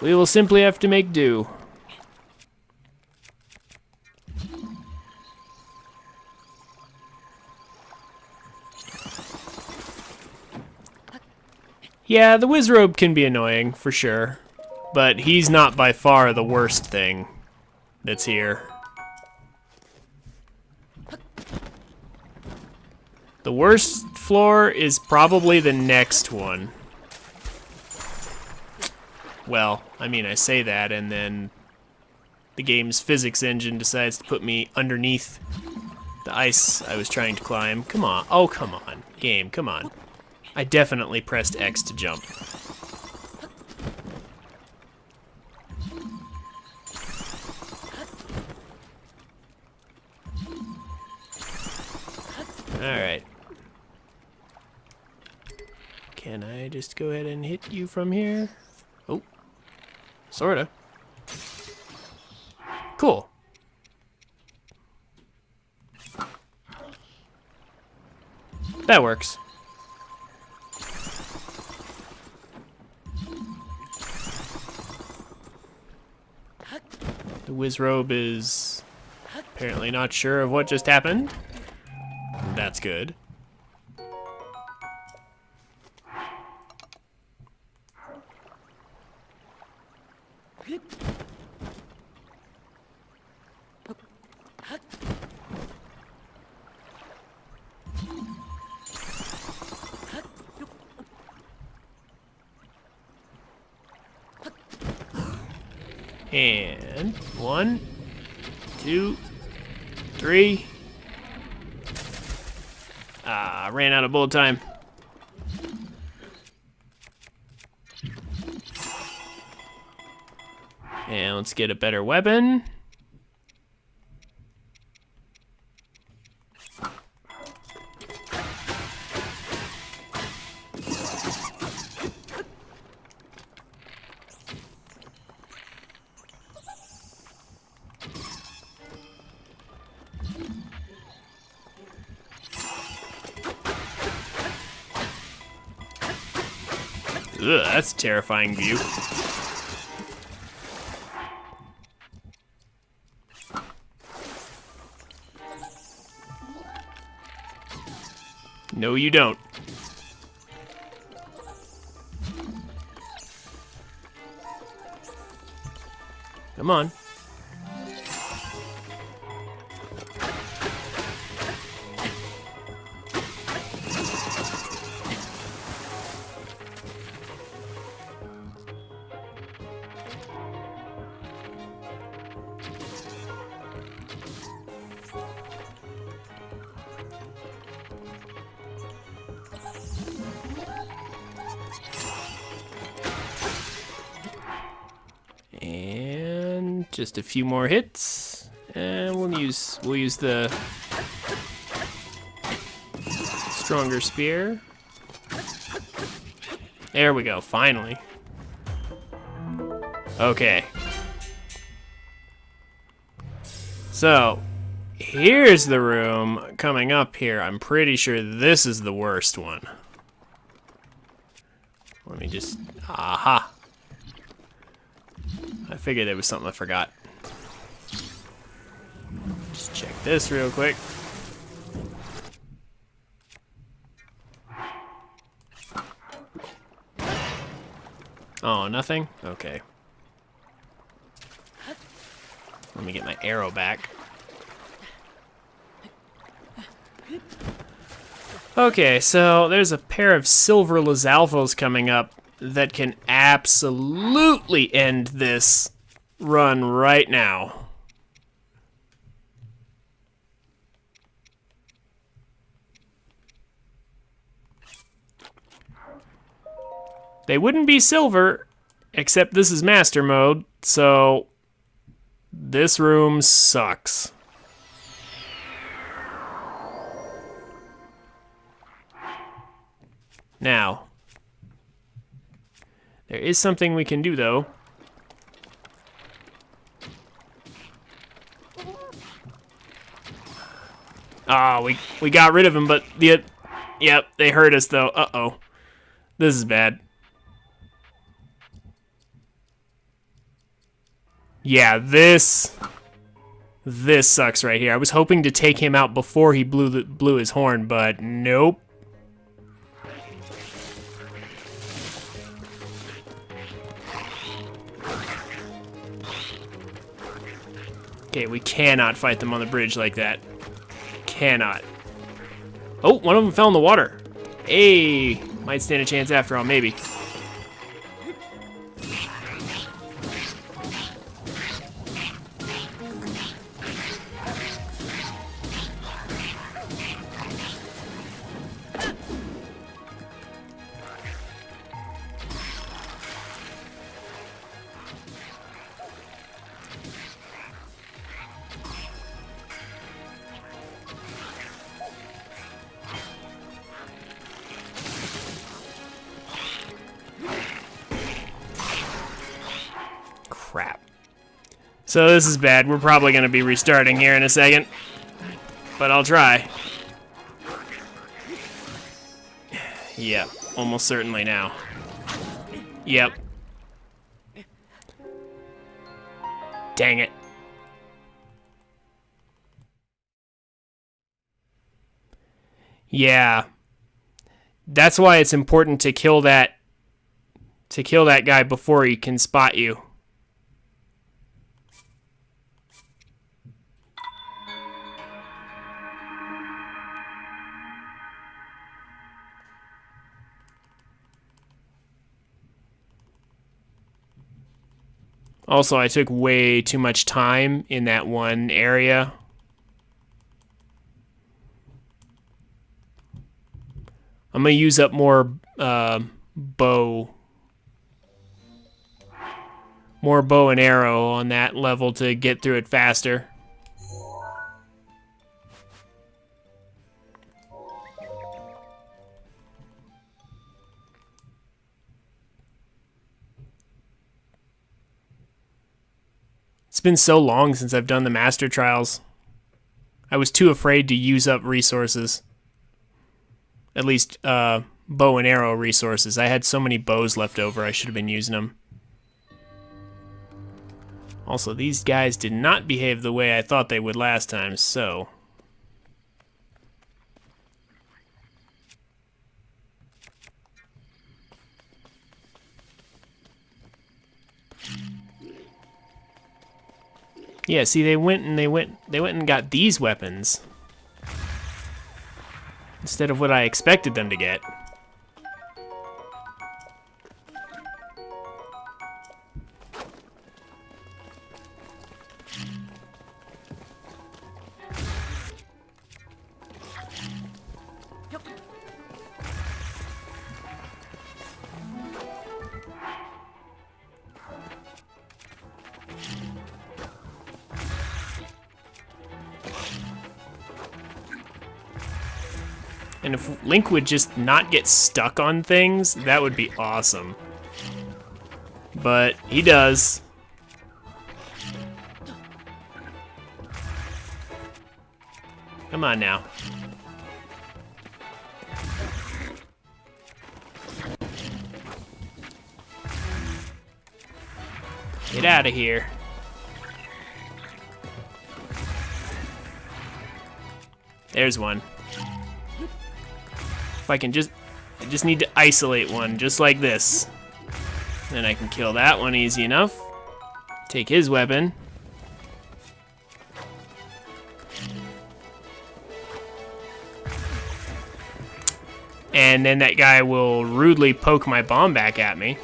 We will simply have to make do. Yeah, the Wizrobe can be annoying, for sure. But he's not by far the worst thing that's here. The worst floor is probably the next one. Well, I mean, I say that, and then the game's physics engine decides to put me underneath the ice I was trying to climb. Come on. Oh, come on. Game, come on. I definitely pressed X to jump. Alright. Can I just go ahead and hit you from here? Oh. Sorta. Cool. That works. The Wizrobe is apparently not sure of what just happened. That's good. And 1, 2, 3. Ah, ran out of bullet time. And let's get a better weapon. Ugh, that's a terrifying view. No, you don't. Come on. And just a few more hits, and we'll use the stronger spear. There we go, finally. Okay. So, here's the room coming up here. I'm pretty sure this is the worst one. Let me just... Aha! I figured there was something I forgot. Just check this real quick. Oh, nothing? Okay. Let me get my arrow back. Okay, so there's a pair of silver Lizalfos coming up that can absolutely end this run right now. They wouldn't be silver, except this is master mode, so this room sucks. Now, there is something we can do, though. Ah, we got rid of him, but yep, they hurt us, though. Uh-oh. This is bad. Yeah, this sucks right here. I was hoping to take him out before he blew his horn, but nope. Okay, we cannot fight them on the bridge like that. Cannot. Oh, one of them fell in the water. Hey, might stand a chance after all, maybe. Crap. So this is bad. We're probably going to be restarting here in a second. But I'll try. Yep, almost certainly now. Yep. Dang it. Yeah. That's why it's important to kill that guy before he can spot you. Also, I took way too much time in that one area. I'm gonna use up more bow and arrow on that level to get through it faster. It's been so long since I've done the Master Trials. I was too afraid to use up resources. At least, bow and arrow resources. I had so many bows left over, I should have been using them. Also, these guys did not behave the way I thought they would last time, so... Yeah, see, they went and got these weapons instead of what I expected them to get. And if Link would just not get stuck on things, that would be awesome. But he does. Come on now. Get out of here. There's one. If I just need to isolate one, just like this. Then I can kill that one easy enough. Take his weapon. And then that guy will rudely poke my bomb back at me.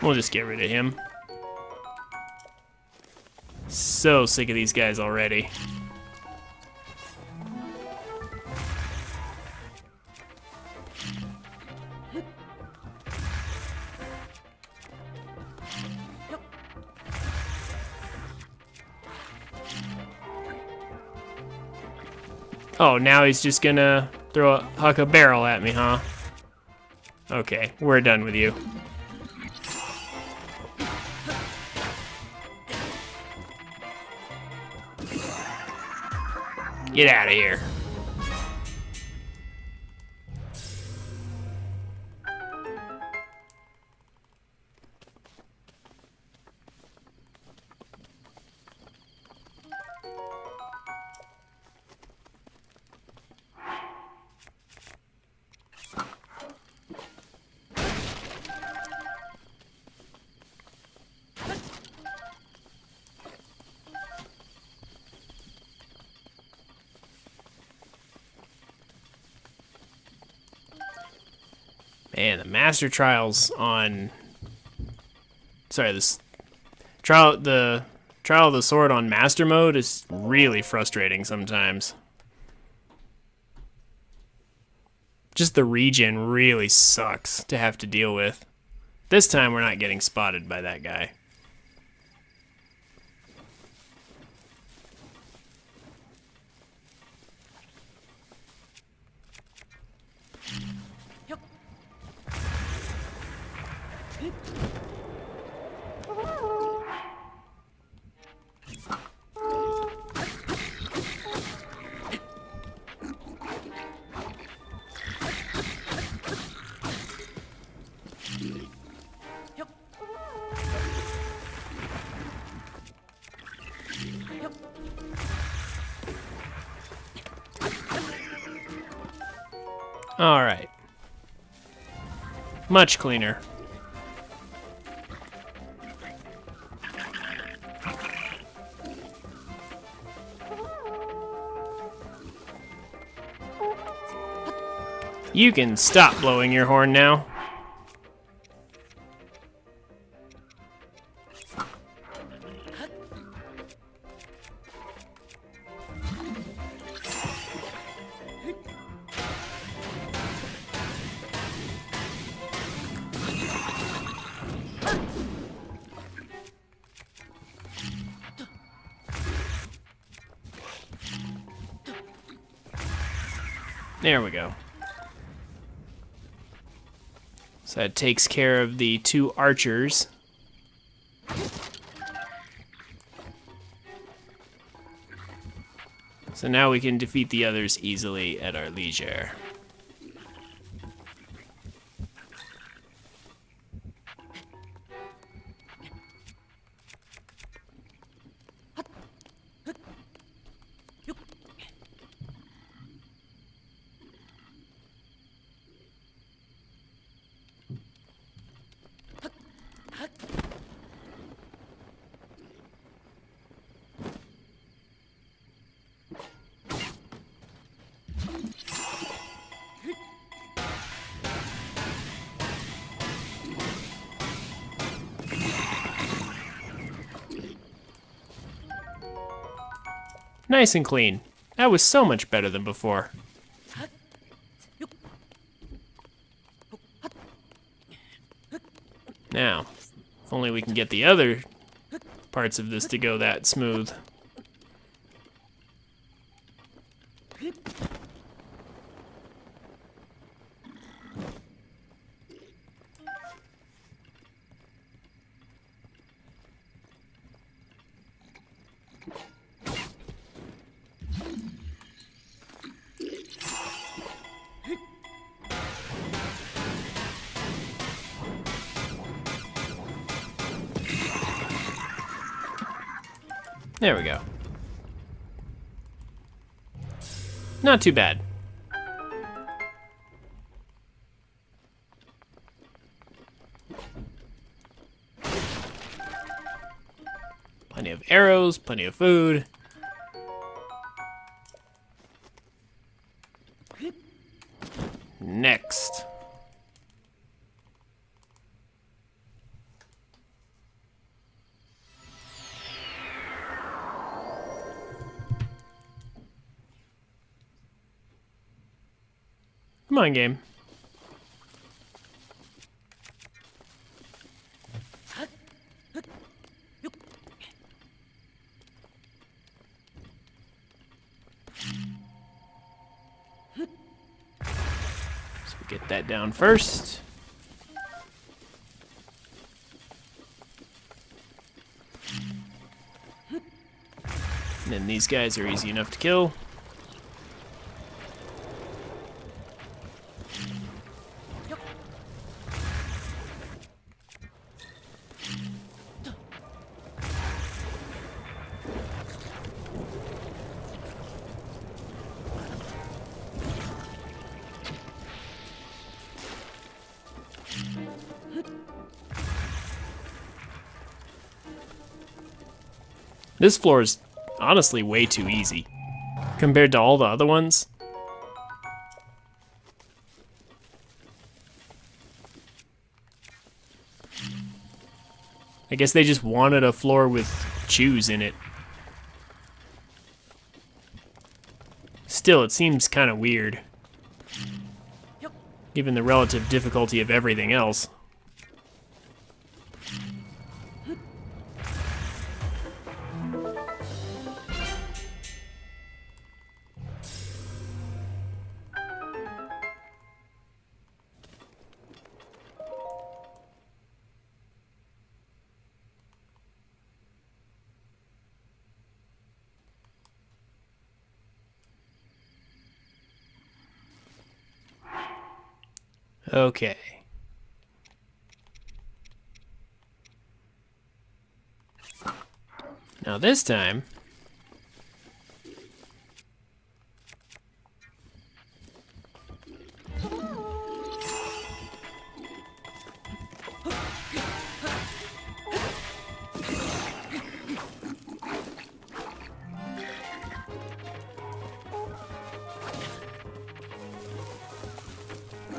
We'll just get rid of him. So sick of these guys already. Oh, now he's just gonna huck a barrel at me, huh? Okay, we're done with you. Get out of here. Man, the master trials on... Sorry, the trial of the sword on master mode is really frustrating sometimes. Just the regen really sucks to have to deal with. This time we're not getting spotted by that guy. All right. Much cleaner. You can stop blowing your horn now. There we go. So that takes care of the two archers. So now we can defeat the others easily at our leisure. Nice and clean. That was so much better than before. Now, if only we can get the other parts of this to go that smooth. There we go. Not too bad. Plenty of arrows, plenty of food. Next. Come on, game. So we get that down first. And then these guys are easy enough to kill. This floor is honestly way too easy compared to all the other ones. I guess they just wanted a floor with chews in it. Still, it seems kind of weird, given the relative difficulty of everything else. Okay. Now this time,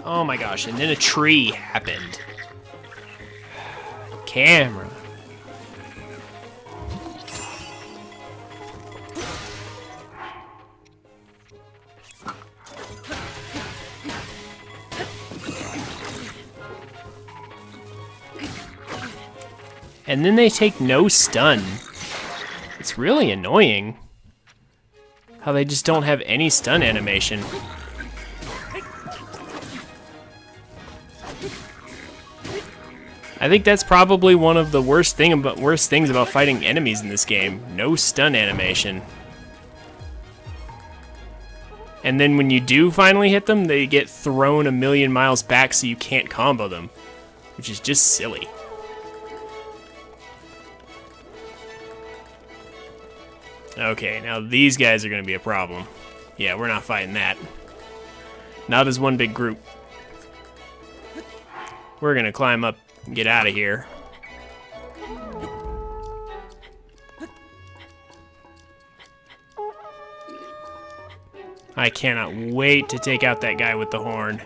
oh my gosh, and then a tree happened. Camera. And then they take no stun. It's really annoying how they just don't have any stun animation. I think that's probably one of the worst things about fighting enemies in this game. No stun animation. And then when you do finally hit them, they get thrown a million miles back so you can't combo them, which is just silly. Okay, now these guys are going to be a problem. Yeah, we're not fighting that. Not as one big group. We're going to climb up and get out of here. I cannot wait to take out that guy with the horn.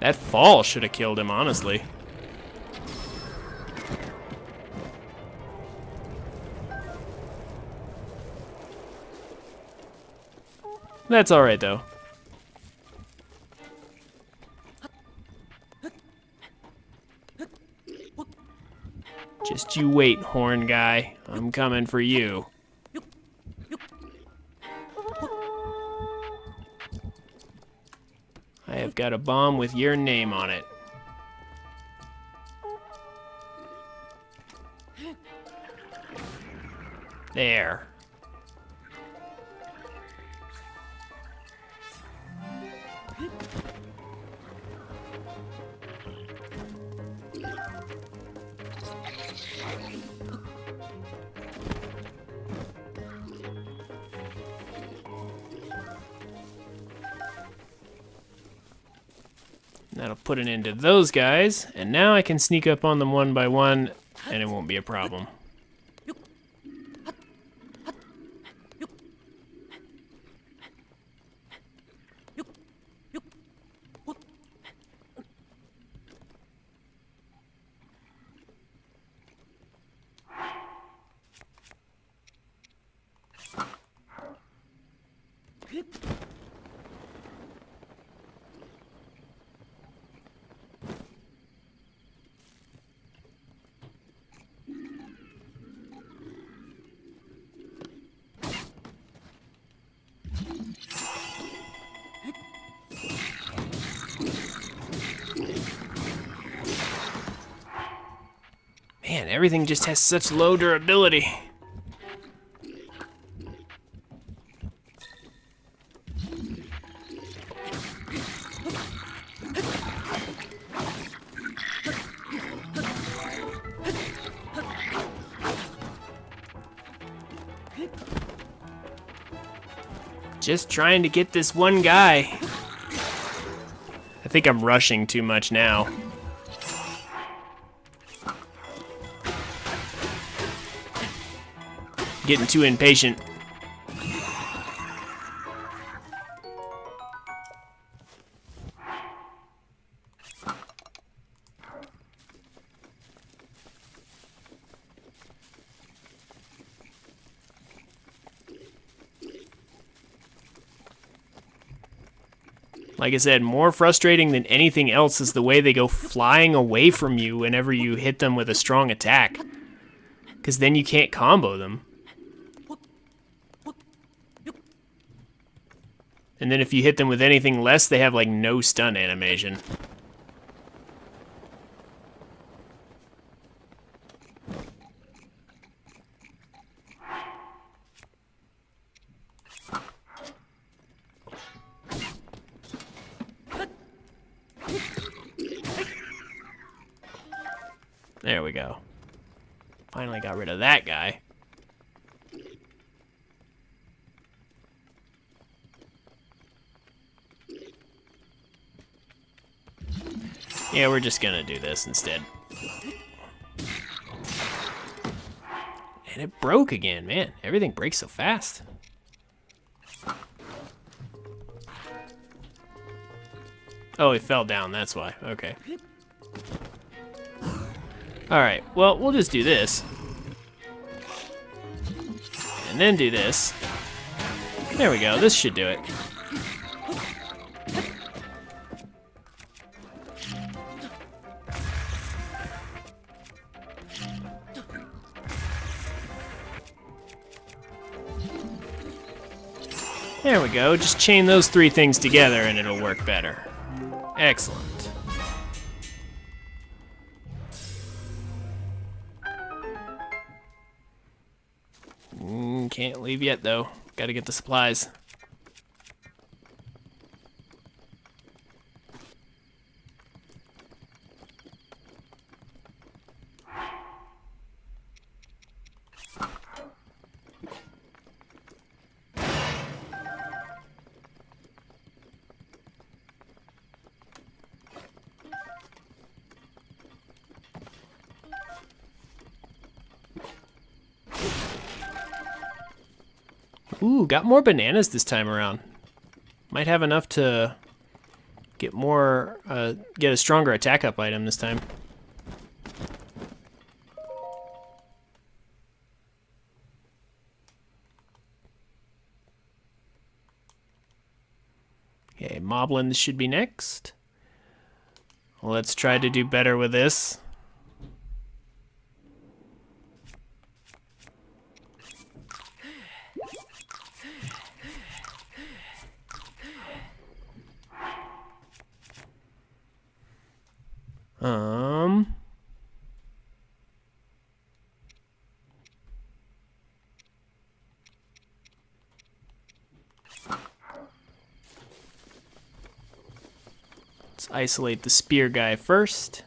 That fall should have killed him, honestly. That's alright, though. Just you wait, horn guy. I'm coming for you. I have got a bomb with your name on it. There. That'll put an end to those guys, and now I can sneak up on them one by one, and it won't be a problem. Man, everything just has such low durability. Just trying to get this one guy. I think I'm rushing too much now. Getting too impatient. Like I said, more frustrating than anything else is the way they go flying away from you whenever you hit them with a strong attack. Because then you can't combo them. And then if you hit them with anything less, they have like no stun animation. There we go. Finally got rid of that guy. Yeah, we're just gonna do this instead. And it broke again, man. Everything breaks so fast. Oh, it fell down, that's why. Okay. Alright, well, we'll just do this. And then do this. There we go, this should do it. There we go, just chain those three things together and it'll work better. Excellent. Can't leave yet though. Gotta get the supplies. Ooh, got more bananas this time around. Might have enough to get more, get a stronger attack up item this time. Okay, Moblins should be next. Let's try to do better with this. Let's isolate the spear guy first.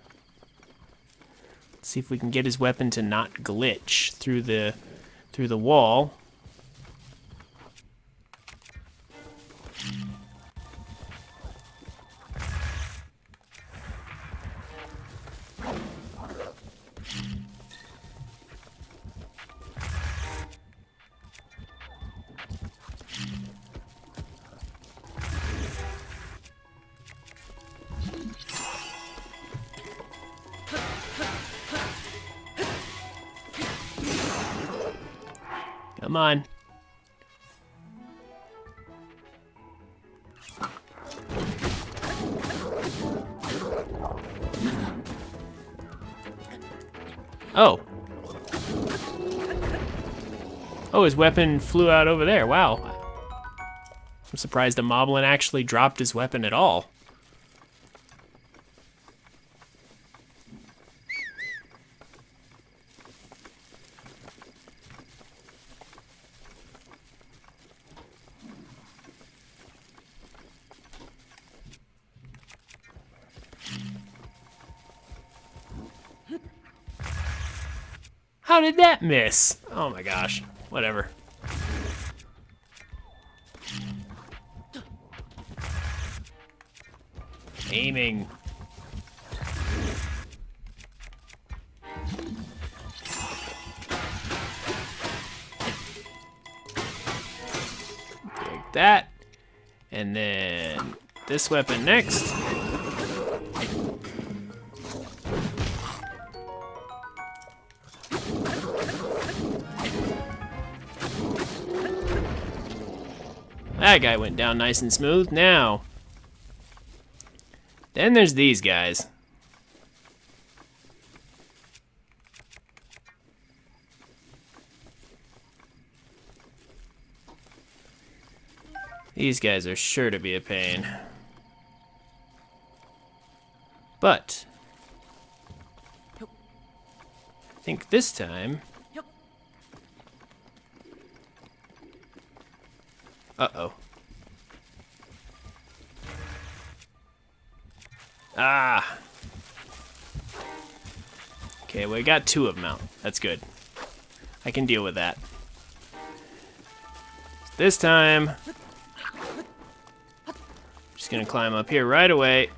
Let's see if we can get his weapon to not glitch through the wall. Come on. Oh. Oh, his weapon flew out over there. Wow. I'm surprised a moblin actually dropped his weapon at all. How did that miss? Oh my gosh. Whatever. Aiming. Take that. And then this weapon next. That guy went down nice and smooth. Now, then there's these guys. These guys are sure to be a pain. But I think this time... Uh-oh. Ah. Okay, well, I got 2 of them out. That's good. I can deal with that. This time, just gonna climb up here right away.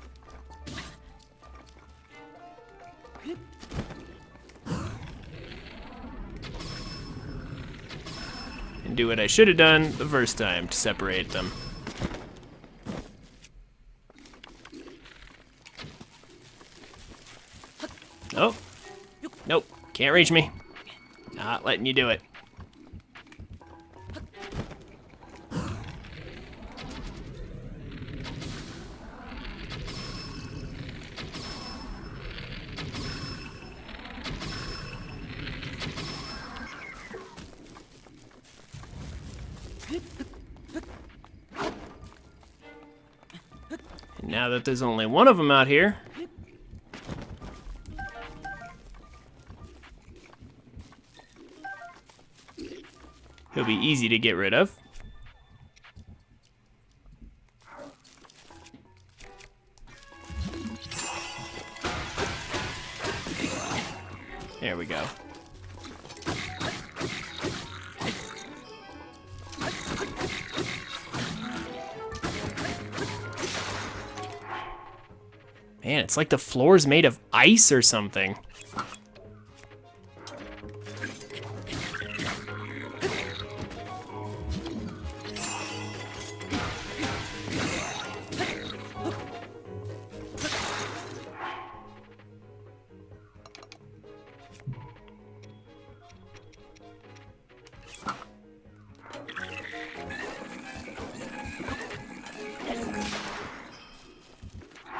And do what I should have done the first time to separate them. Oh. Nope. Can't reach me. Not letting you do it. And now that there's only one of them out here, he'll be easy to get rid of. There we go. Man, it's like the floor's made of ice or something.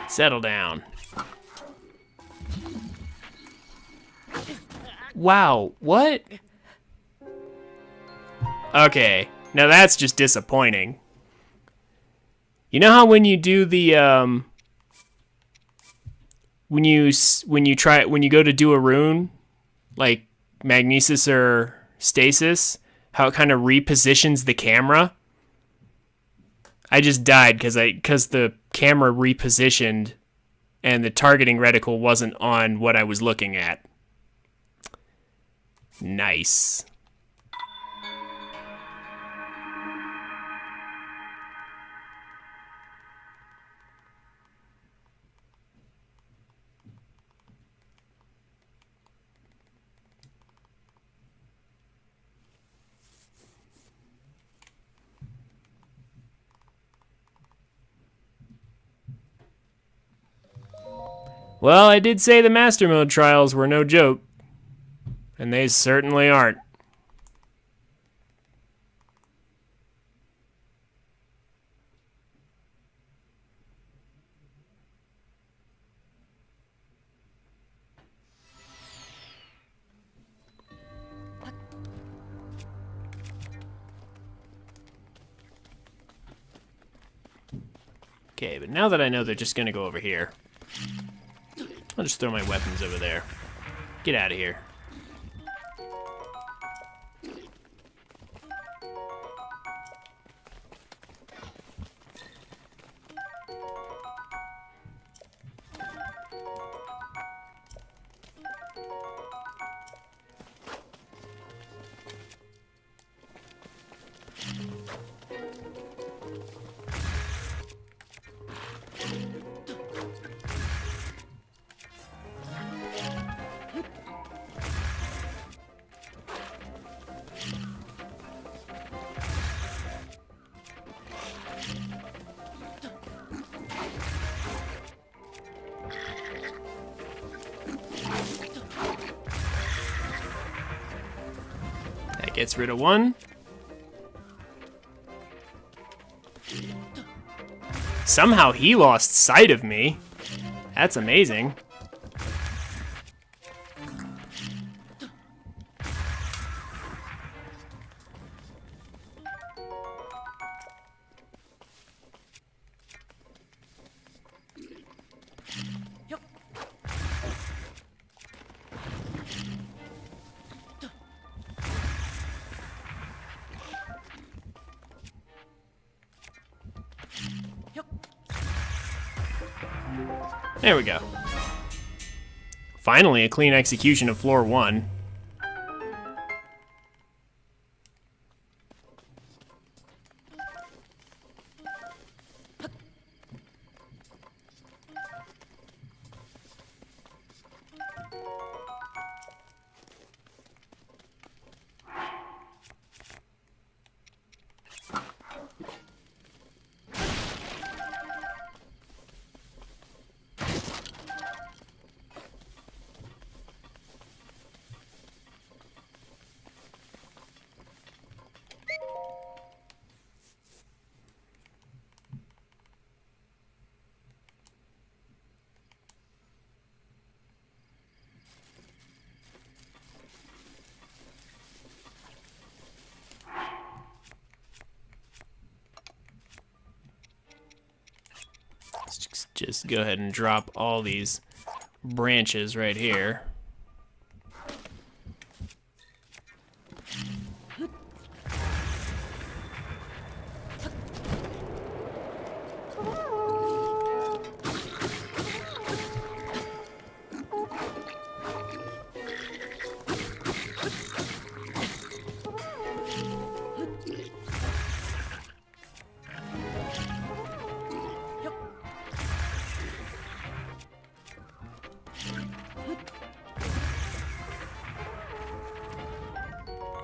Settle down. Wow, what? Okay, now that's just disappointing. You know how when you do the when you go to do a rune, like magnesis or stasis, how it kind of repositions the camera? I just died because the camera repositioned and the targeting reticle wasn't on what I was looking at. Nice. Well, I did say the Master Mode trials were no joke, and they certainly aren't. Okay, but now that I know they're just gonna go over here, I'll just throw my weapons over there. Get out of here. That gets rid of one. Somehow he lost sight of me. That's amazing. There we go. Finally, a clean execution of floor 1. Just go ahead and drop all these branches right here.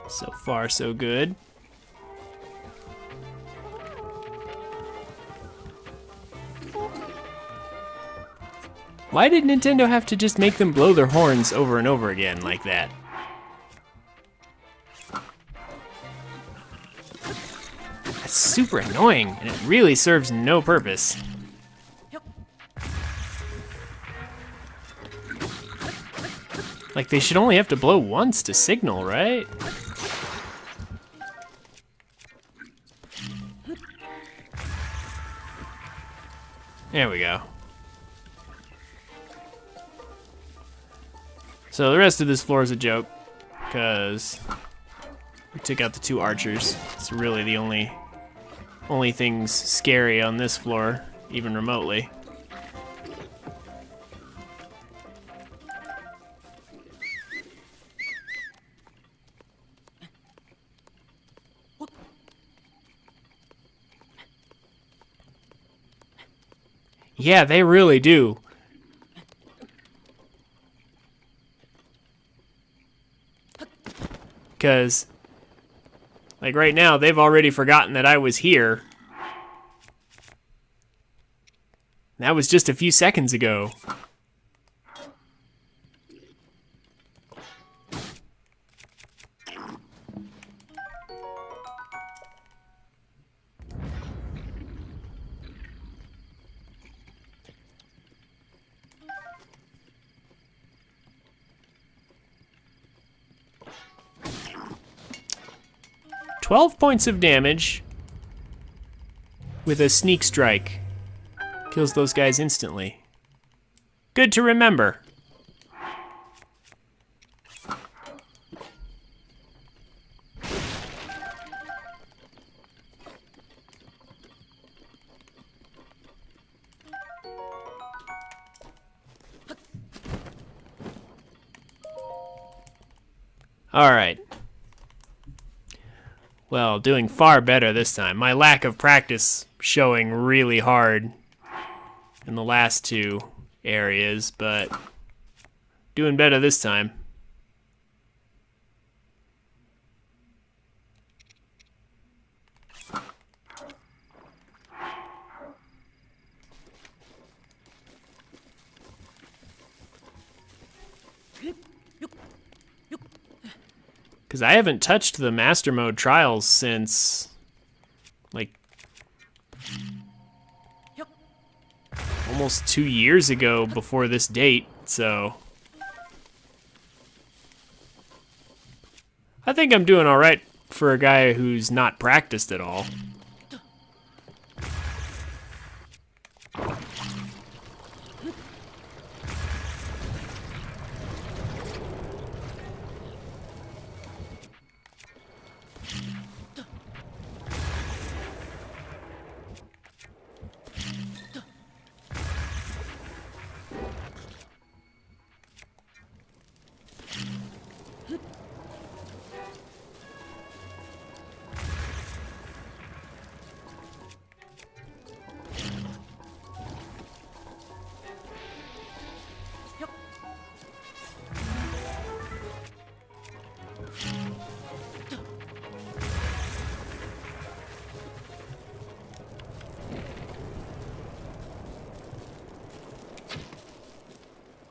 So far, so good. Why did Nintendo have to just make them blow their horns over and over again like that? That's super annoying, and it really serves no purpose. Like, they should only have to blow once to signal, right? There we go. So the rest of this floor is a joke, because we took out the 2 archers. It's really the only things scary on this floor, even remotely. Yeah, they really do. Because, like right now, they've already forgotten that I was here. That was just a few seconds ago. "12 points of damage with a sneak strike." Kills those guys instantly. Good to remember. All right. Well, doing far better this time. My lack of practice showing really hard in the last two areas, but doing better this time. Because I haven't touched the Master Mode trials since, like, almost 2 years ago before this date, so I think I'm doing all right for a guy who's not practiced at all.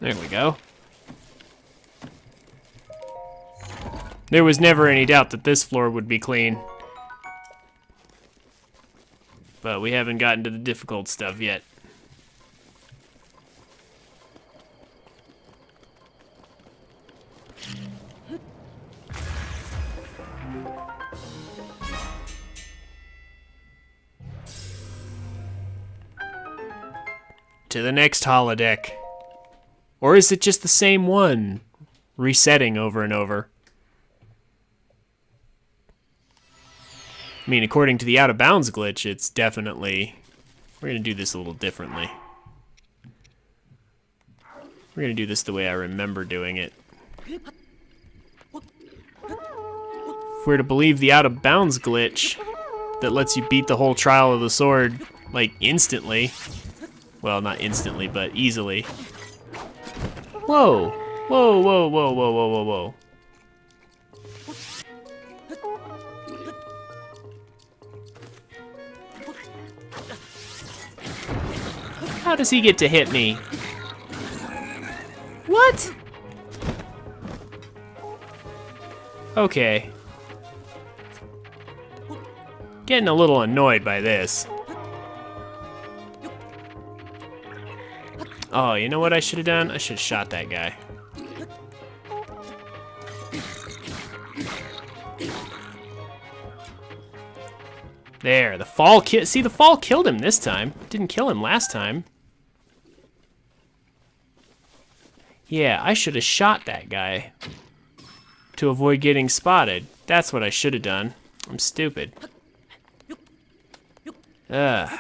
There we go. There was never any doubt that this floor would be clean. But we haven't gotten to the difficult stuff yet. To the next holodeck. Or is it just the same one, resetting over and over? I mean, according to the out of bounds glitch, it's definitely... We're going to do this a little differently. We're going to do this the way I remember doing it. If we're to believe the out of bounds glitch that lets you beat the whole trial of the sword, like, instantly. Well, not instantly, but easily. Whoa! Whoa, whoa, whoa, whoa, whoa, whoa, whoa. How does he get to hit me? What? Okay. Getting a little annoyed by this. Oh, you know what I should have done? I should have shot that guy. There, the fall see, the fall killed him this time. Didn't kill him last time. Yeah, I should have shot that guy to avoid getting spotted. That's what I should have done. I'm stupid. Ugh.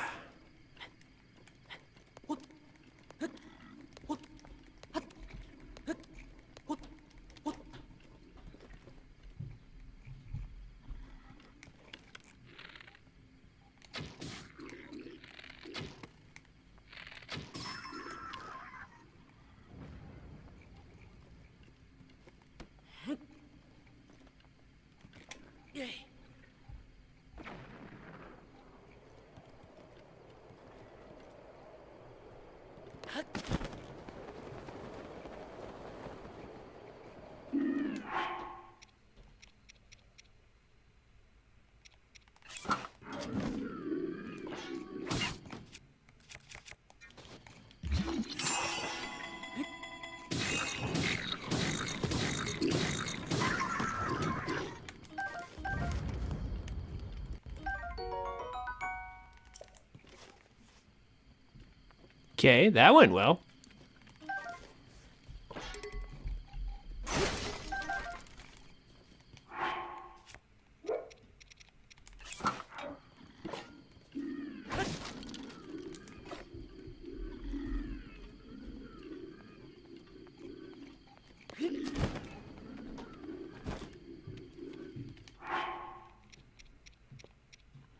Okay, that went well.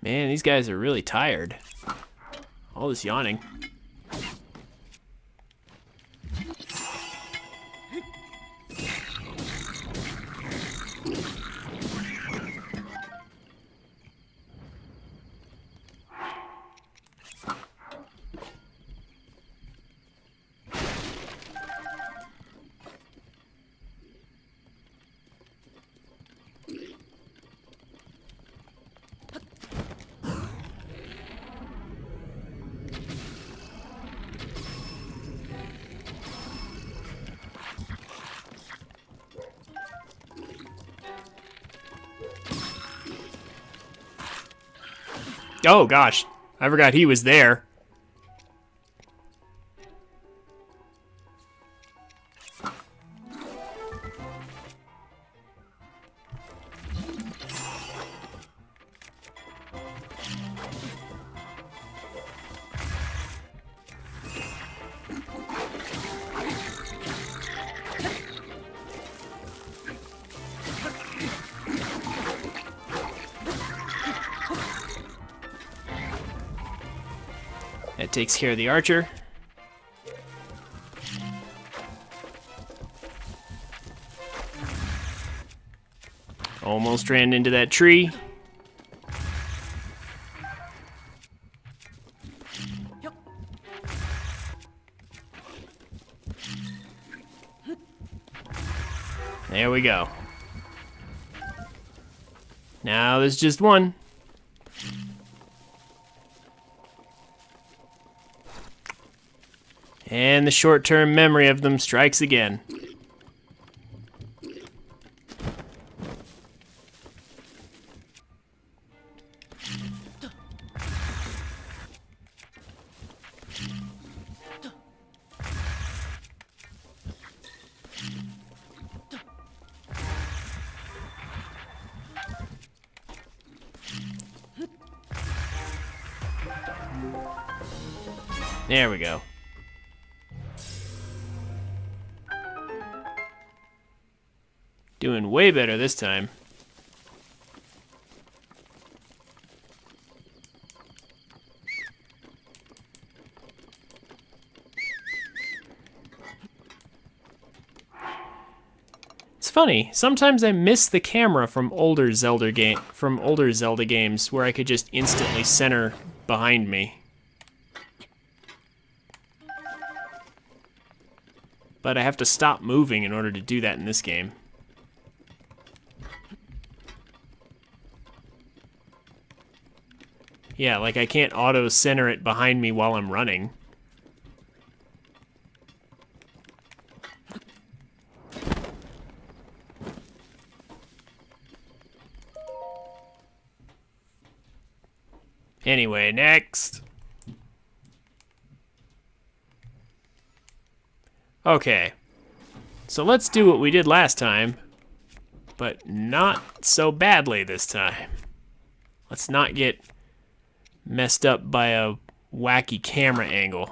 Man, these guys are really tired. All this yawning. Oh gosh, I forgot he was there. That takes care of the archer. Almost ran into that tree. There we go. Now there's just one. And the short-term memory of them strikes again. There we go. Doing way better this time. It's funny, sometimes I miss the camera from older Zelda games where I could just instantly center behind me. But I have to stop moving in order to do that in this game. Yeah, like I can't auto-center it behind me while I'm running. Anyway, next. Okay. So let's do what we did last time, but not so badly this time. Let's not get messed up by a wacky camera angle.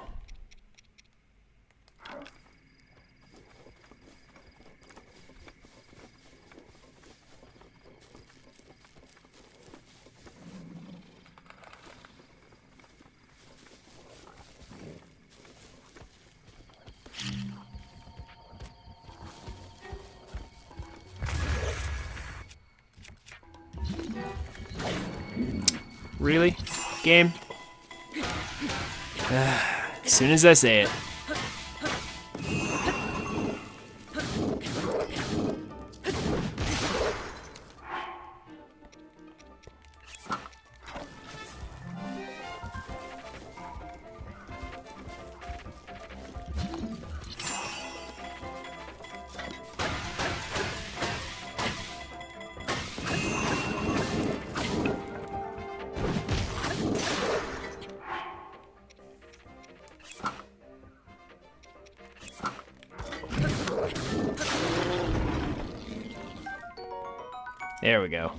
Really? Game? As soon as I say it. There we go.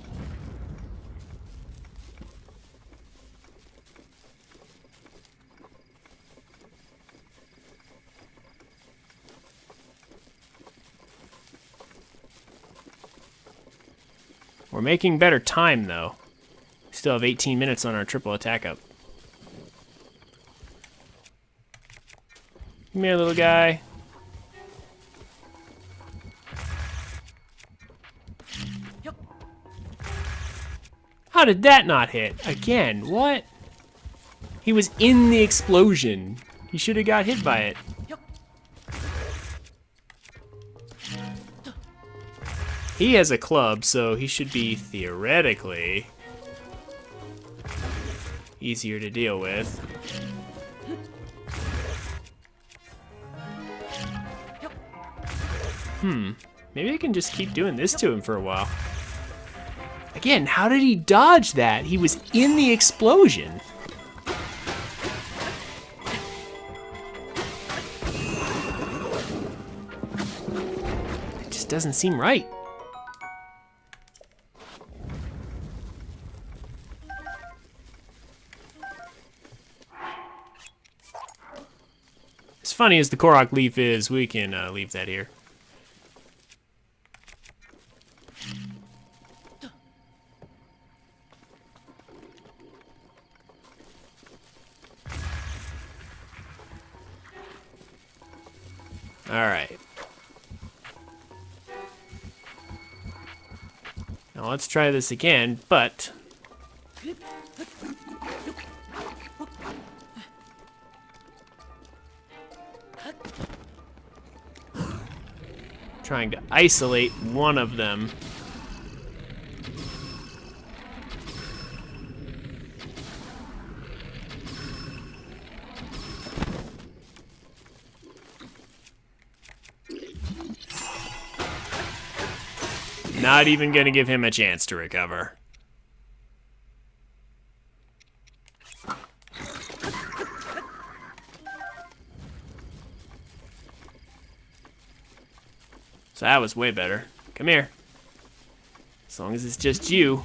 We're making better time, though. Still have 18 minutes on our triple attack up. Come here, little guy. How did that not hit? Again, what? He was in the explosion. He should have got hit by it. He has a club, so he should be theoretically easier to deal with. Maybe I can just keep doing this to him for a while. Again, how did he dodge that? He was in the explosion. It just doesn't seem right. As funny as the Korok leaf is, we can leave that here. All right. Now let's try this again, but trying to isolate one of them. Not even gonna give him a chance to recover. So that was way better. Come here. As long as it's just you.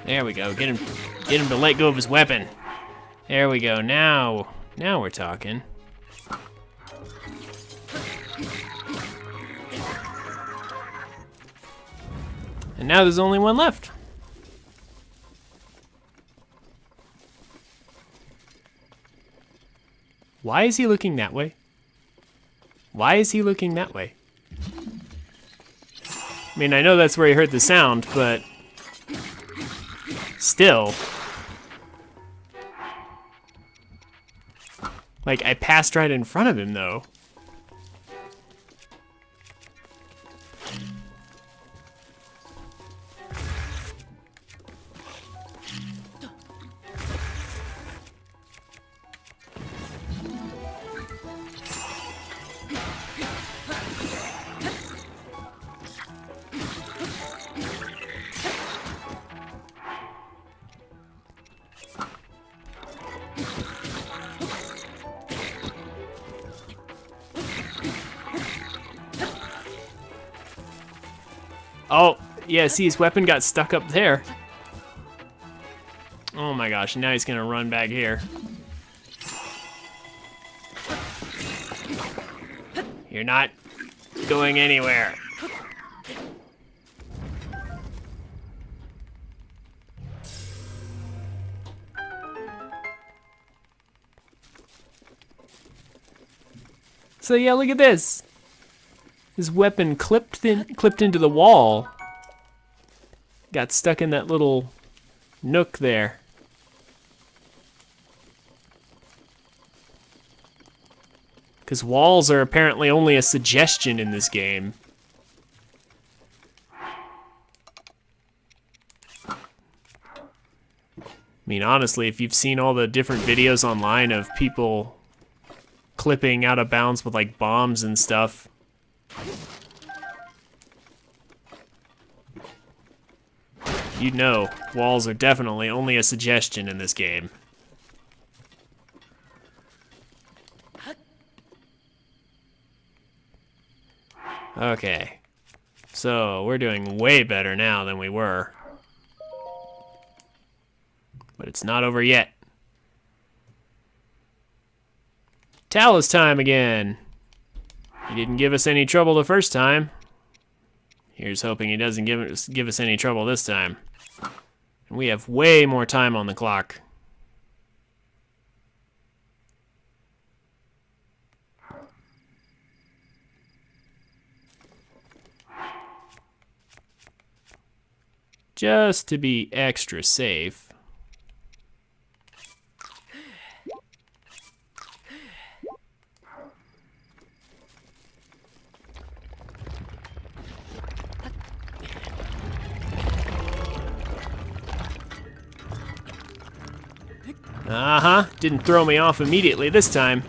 There we go. Get him to let go of his weapon. There we go. Now we're talking. And now there's only one left. Why is he looking that way? Why is he looking that way? I mean, I know that's where he heard the sound, but still. Like, I passed right in front of him, though. Oh, yeah, see, his weapon got stuck up there. Oh my gosh, now he's gonna run back here. You're not going anywhere. So yeah, look at this. His weapon clipped into the wall. Got stuck in that little nook there. Because walls are apparently only a suggestion in this game. I mean, honestly, if you've seen all the different videos online of people clipping out of bounds with like bombs and stuff, you'd know walls are definitely only a suggestion in this game. Okay, so we're doing way better now than we were. But it's not over yet. Talus time again. He didn't give us any trouble the first time. Here's hoping he doesn't give us any trouble this time. And we have way more time on the clock. Just to be extra safe. Uh-huh, didn't throw me off immediately this time.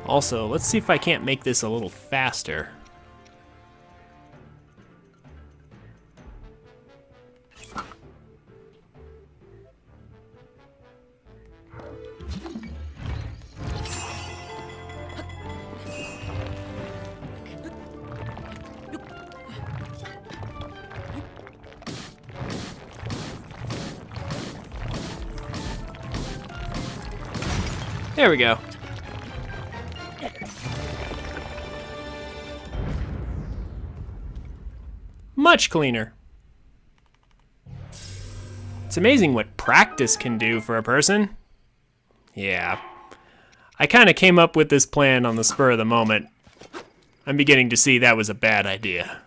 Also, let's see if I can't make this a little faster. There we go. Much cleaner. It's amazing what practice can do for a person. Yeah. I kind of came up with this plan on the spur of the moment. I'm beginning to see that was a bad idea.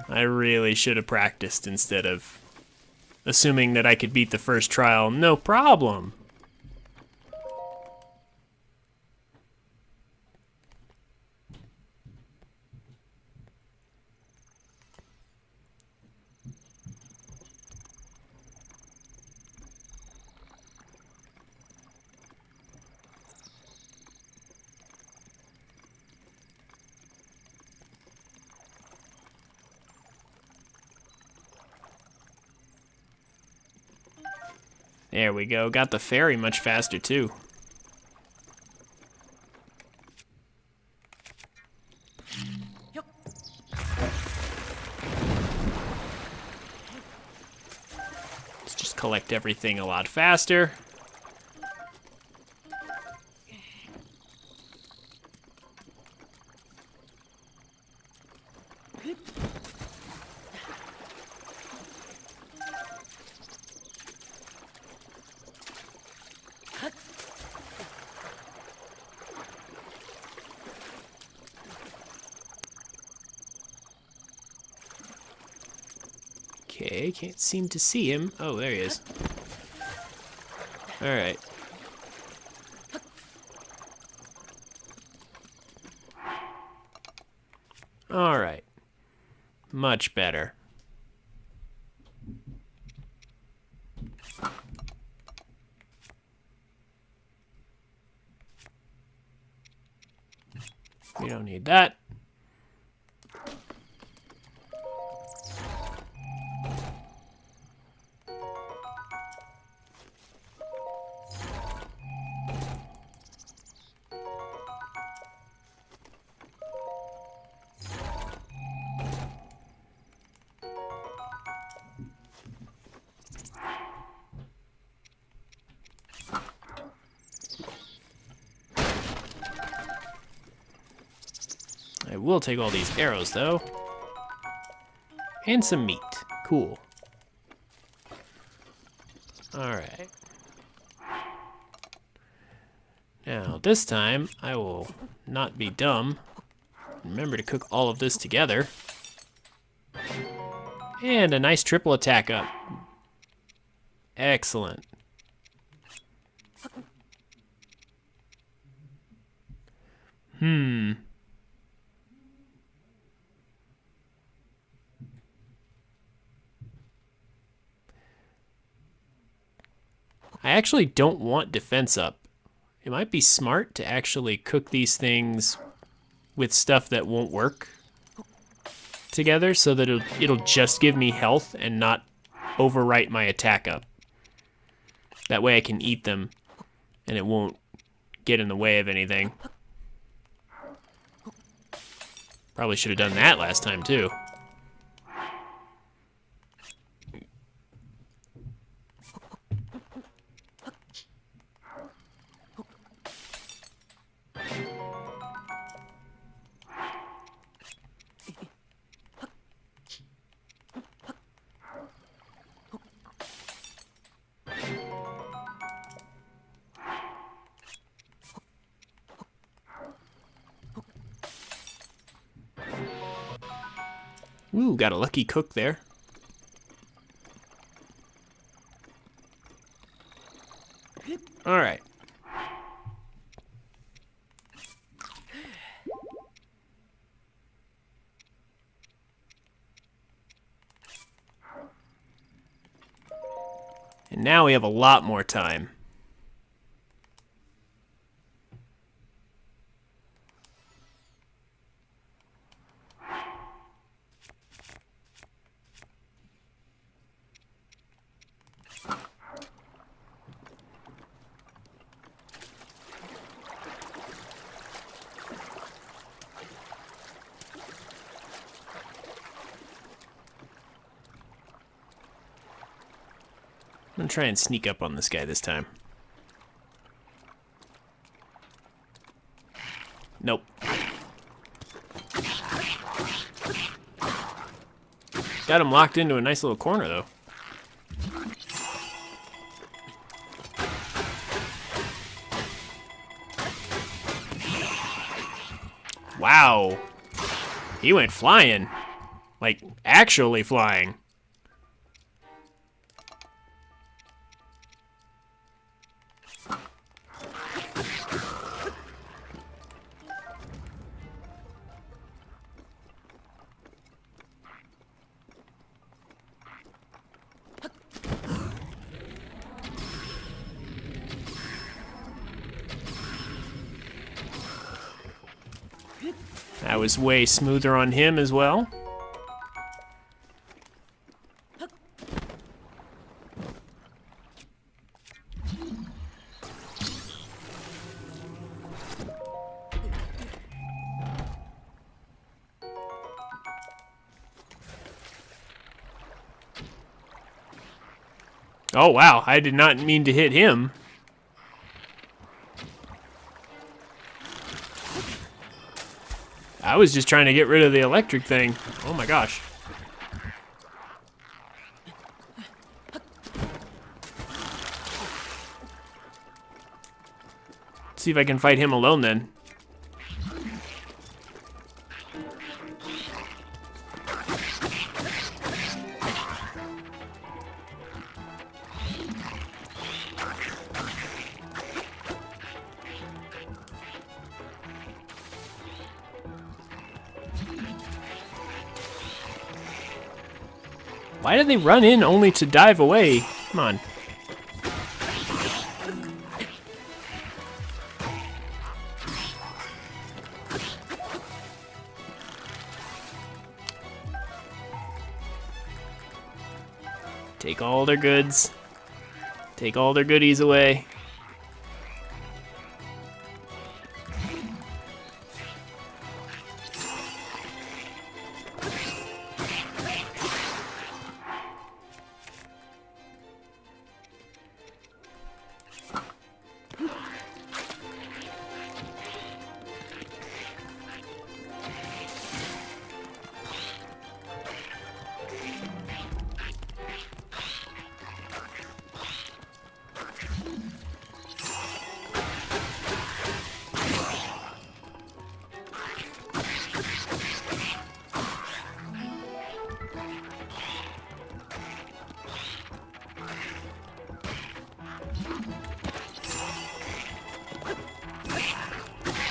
I really should have practiced instead of assuming that I could beat the first trial, no problem. There we go, got the ferry much faster too. Let's just collect everything a lot faster. Okay, can't seem to see him. Oh, there he is. All right. All right. Much better. We don't need that. I will take all these arrows, though. And some meat. Cool. Alright. Now, this time, I will not be dumb. Remember to cook all of this together. And a nice triple attack up. Excellent. I actually don't want defense up. It might be smart to actually cook these things with stuff that won't work together so that it'll just give me health and not overwrite my attack up. That way I can eat them and it won't get in the way of anything. Probably should have done that last time too. Ooh, got a lucky cook there. All right. And now we have a lot more time. I'm gonna try and sneak up on this guy this time. Nope. Got him locked into a nice little corner though. Wow. He went flying. Like, actually flying. That was way smoother on him as well. Oh wow, I did not mean to hit him. I was just trying to get rid of the electric thing. Oh my gosh. Let's see if I can fight him alone then. Why did they run in only to dive away? Come on. Take all their goods. Take all their goodies away.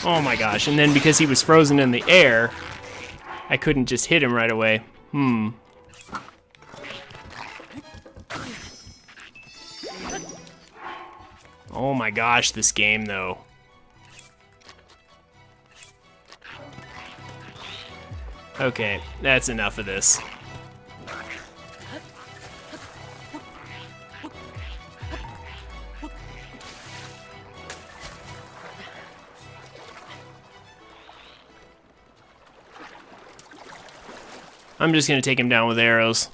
Oh my gosh, and then because he was frozen in the air, I couldn't just hit him right away. Oh my gosh, this game though. Okay, that's enough of this. I'm just gonna take him down with arrows.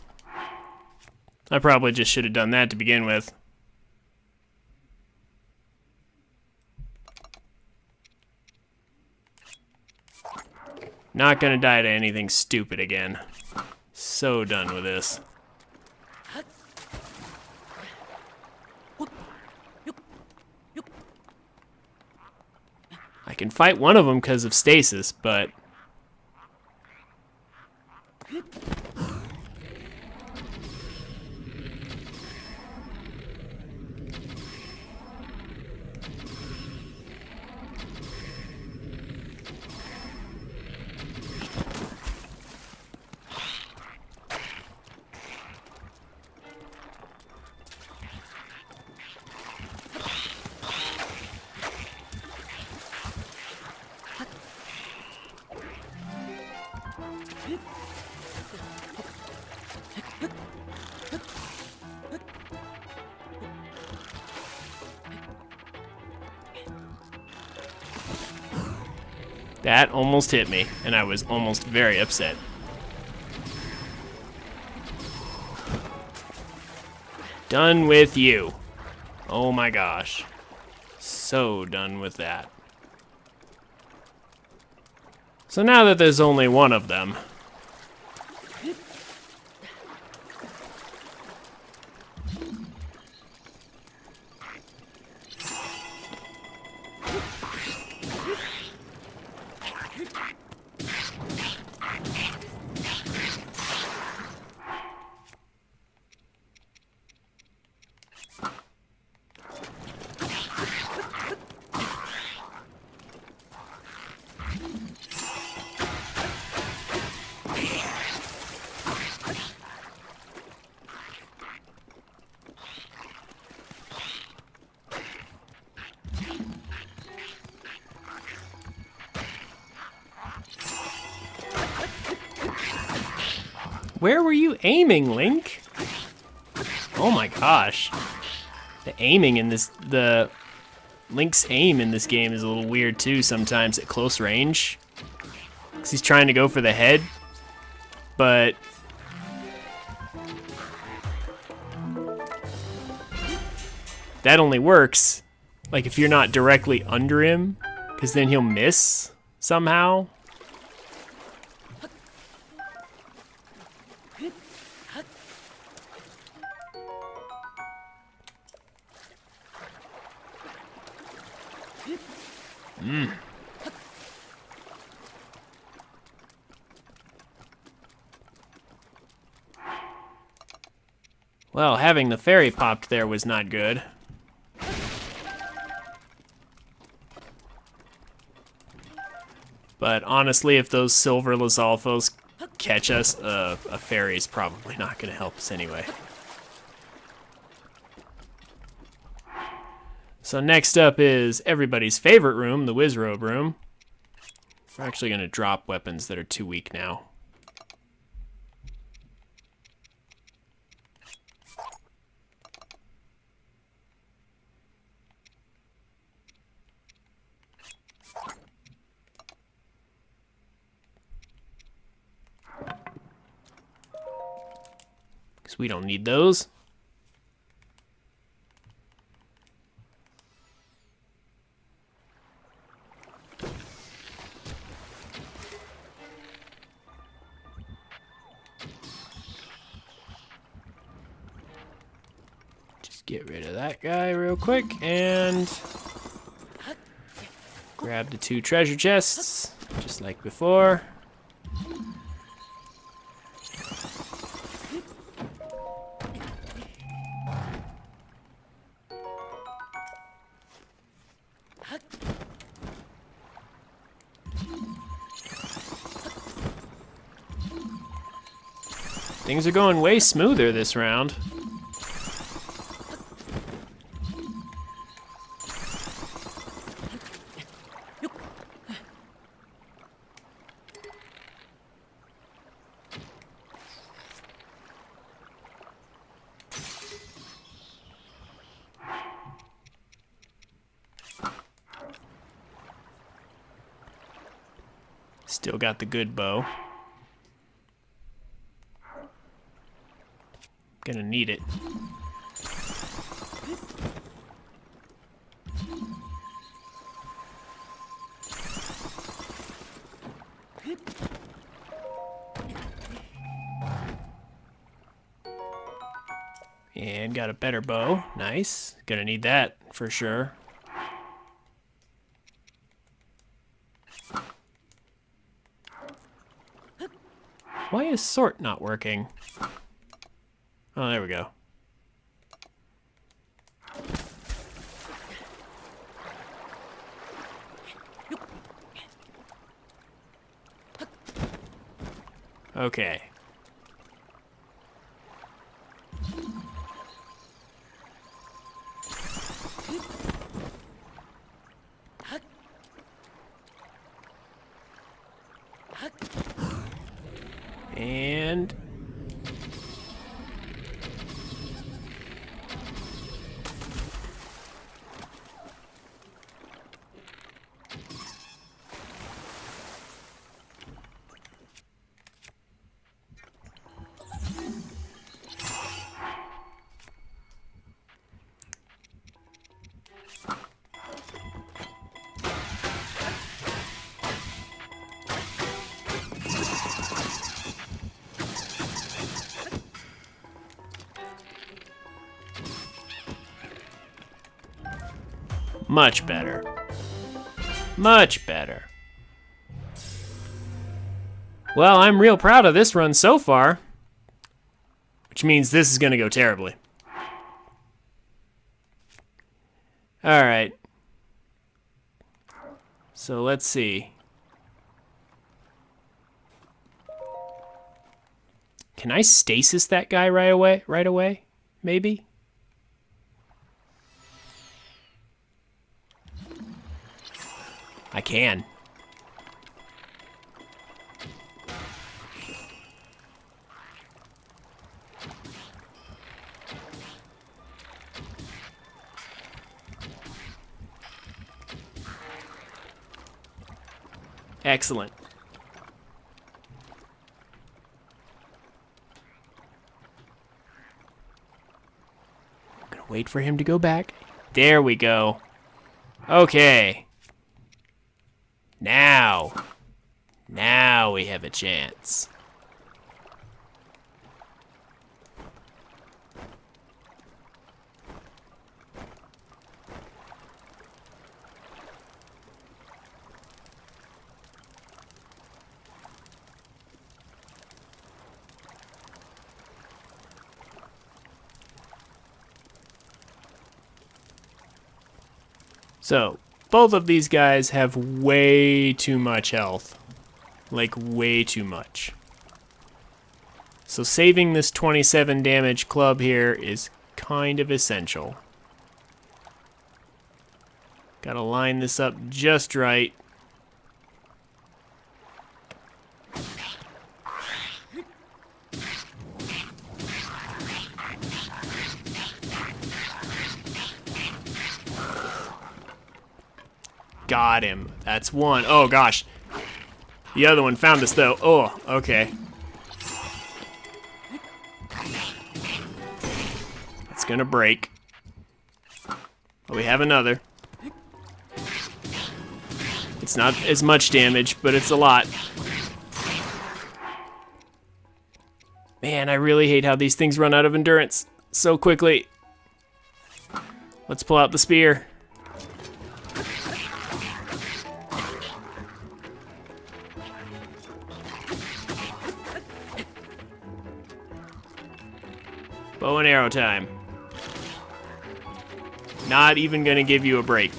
I probably just should have done that to begin with. Not gonna die to anything stupid again. So done with this. I can fight one of them because of stasis, but... that almost hit me, and I was almost very upset. Done with you. Oh my gosh. So done with that. So now that there's only one of them, where were you aiming, Link? Oh my gosh. The aiming in this, the Link's aim in this game is a little weird too sometimes at close range. Because he's trying to go for the head, but that only works like if you're not directly under him, because then he'll miss somehow. Well, having the fairy popped there was not good. But honestly, if those silver Lizalfos catch us, a fairy's probably not going to help us anyway. So next up is everybody's favorite room, the Wizrobe room. We're actually going to drop weapons that are too weak now. Because we don't need those. Get rid of that guy real quick and grab the 2 treasure chests, just like before. Things are going way smoother this round. Still got the good bow. Gonna need it. And got a better bow. Nice. Gonna need that for sure. Why is sort not working? Oh, there we go. Okay. And much better. Much better. Well, I'm real proud of this run so far, which means this is going to go terribly. All right. So let's see. Can I stasis that guy right away? Right away? Maybe? I can. Excellent. I'm gonna wait for him to go back. There we go. Okay. Now we have a chance. So, both of these guys have way too much health. Like, way too much. So saving this 27 damage club here is kind of essential. Gotta line this up just right. Got him. That's one. Oh, gosh. The other one found us, though. Oh, okay. It's gonna break. Oh, we have another. It's not as much damage, but it's a lot. Man, I really hate how these things run out of endurance so quickly. Let's pull out the spear. Bow and arrow time. Not even gonna give you a break.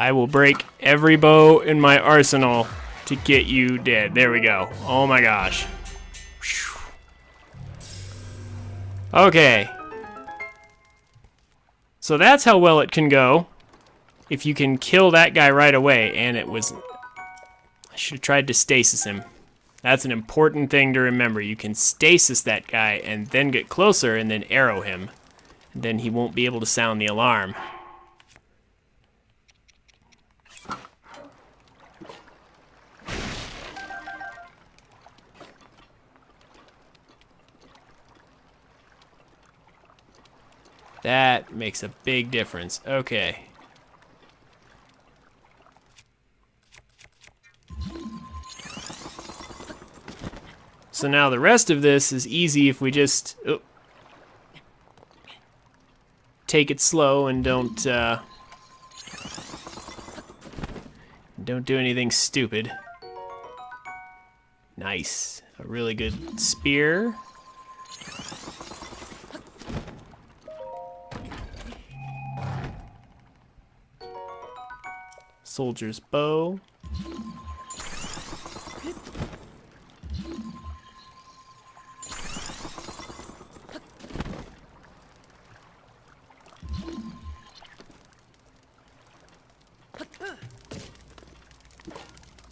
I will break every bow in my arsenal to get you dead. There we go. Oh my gosh. Okay. So that's how well it can go. If you can kill that guy right away, and it was... I should have tried to stasis him. That's an important thing to remember. You can stasis that guy and then get closer and then arrow him. And then he won't be able to sound the alarm. That makes a big difference. Okay. So now the rest of this is easy if we just take it slow and don't do anything stupid. Nice. A really good spear. Soldier's bow.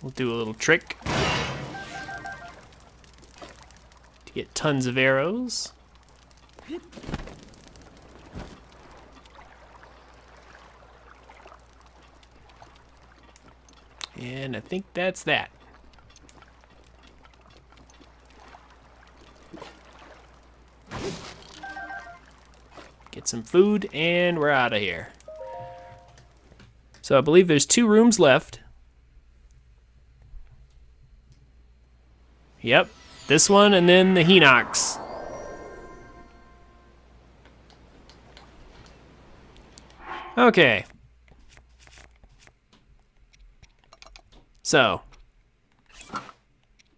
We'll do a little trick to get tons of arrows. And I think that's that. Get some food and we're out of here. So I believe there's 2 rooms left. Yep, this one and then the Hinox. Okay. So,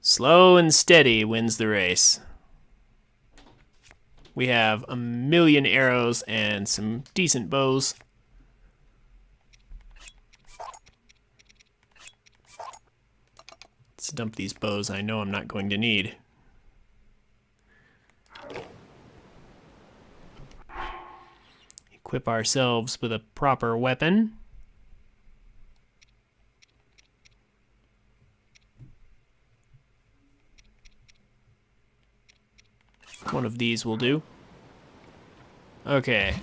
slow and steady wins the race. We have 1,000,000 arrows and some decent bows. Let's dump these bows I know I'm not going to need. Equip ourselves with a proper weapon. One of these will do. Okay.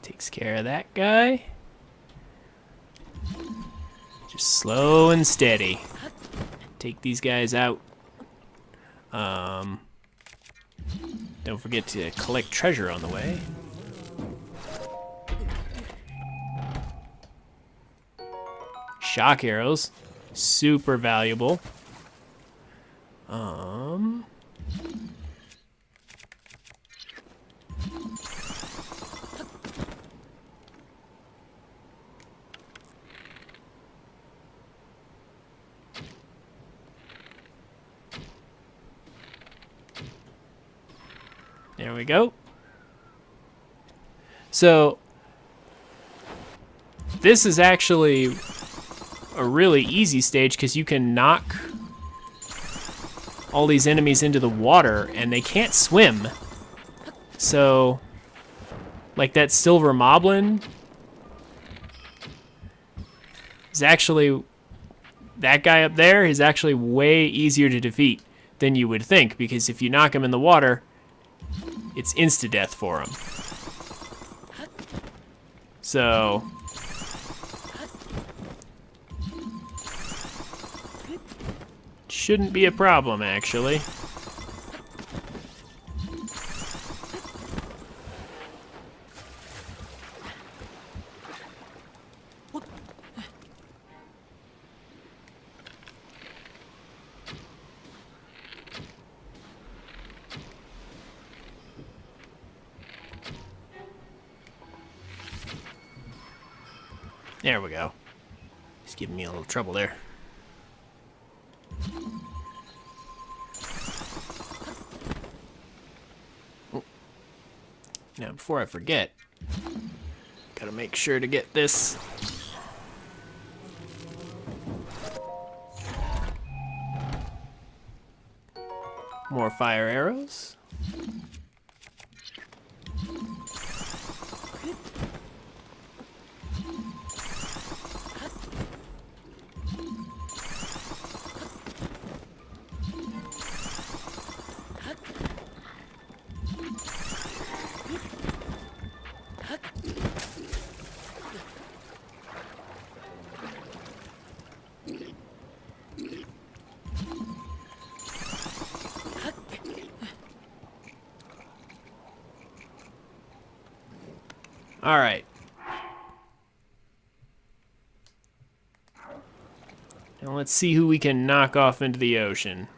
Takes care of that guy. Just slow and steady. Take these guys out. Don't forget to collect treasure on the way. Shock arrows, super valuable. There we go. So this is actually a really easy stage because you can knock all these enemies into the water and they can't swim. So like that silver moblin is actually, that guy up there is actually way easier to defeat than you would think, because if you knock him in the water, it's insta-death for him. So shouldn't be a problem, actually. There we go. He's giving me a little trouble there. Oh. Now, before I forget, gotta make sure to get this. More fire arrows. All right. Now let's see who we can knock off into the ocean.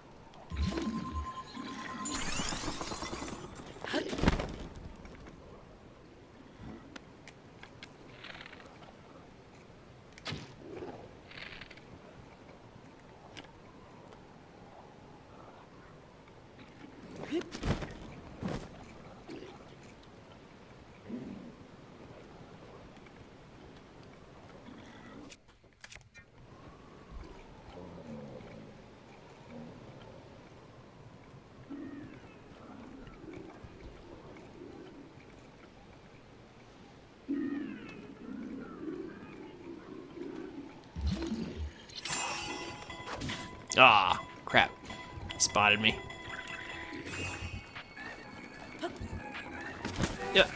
Ah, crap. He spotted me. Yeah.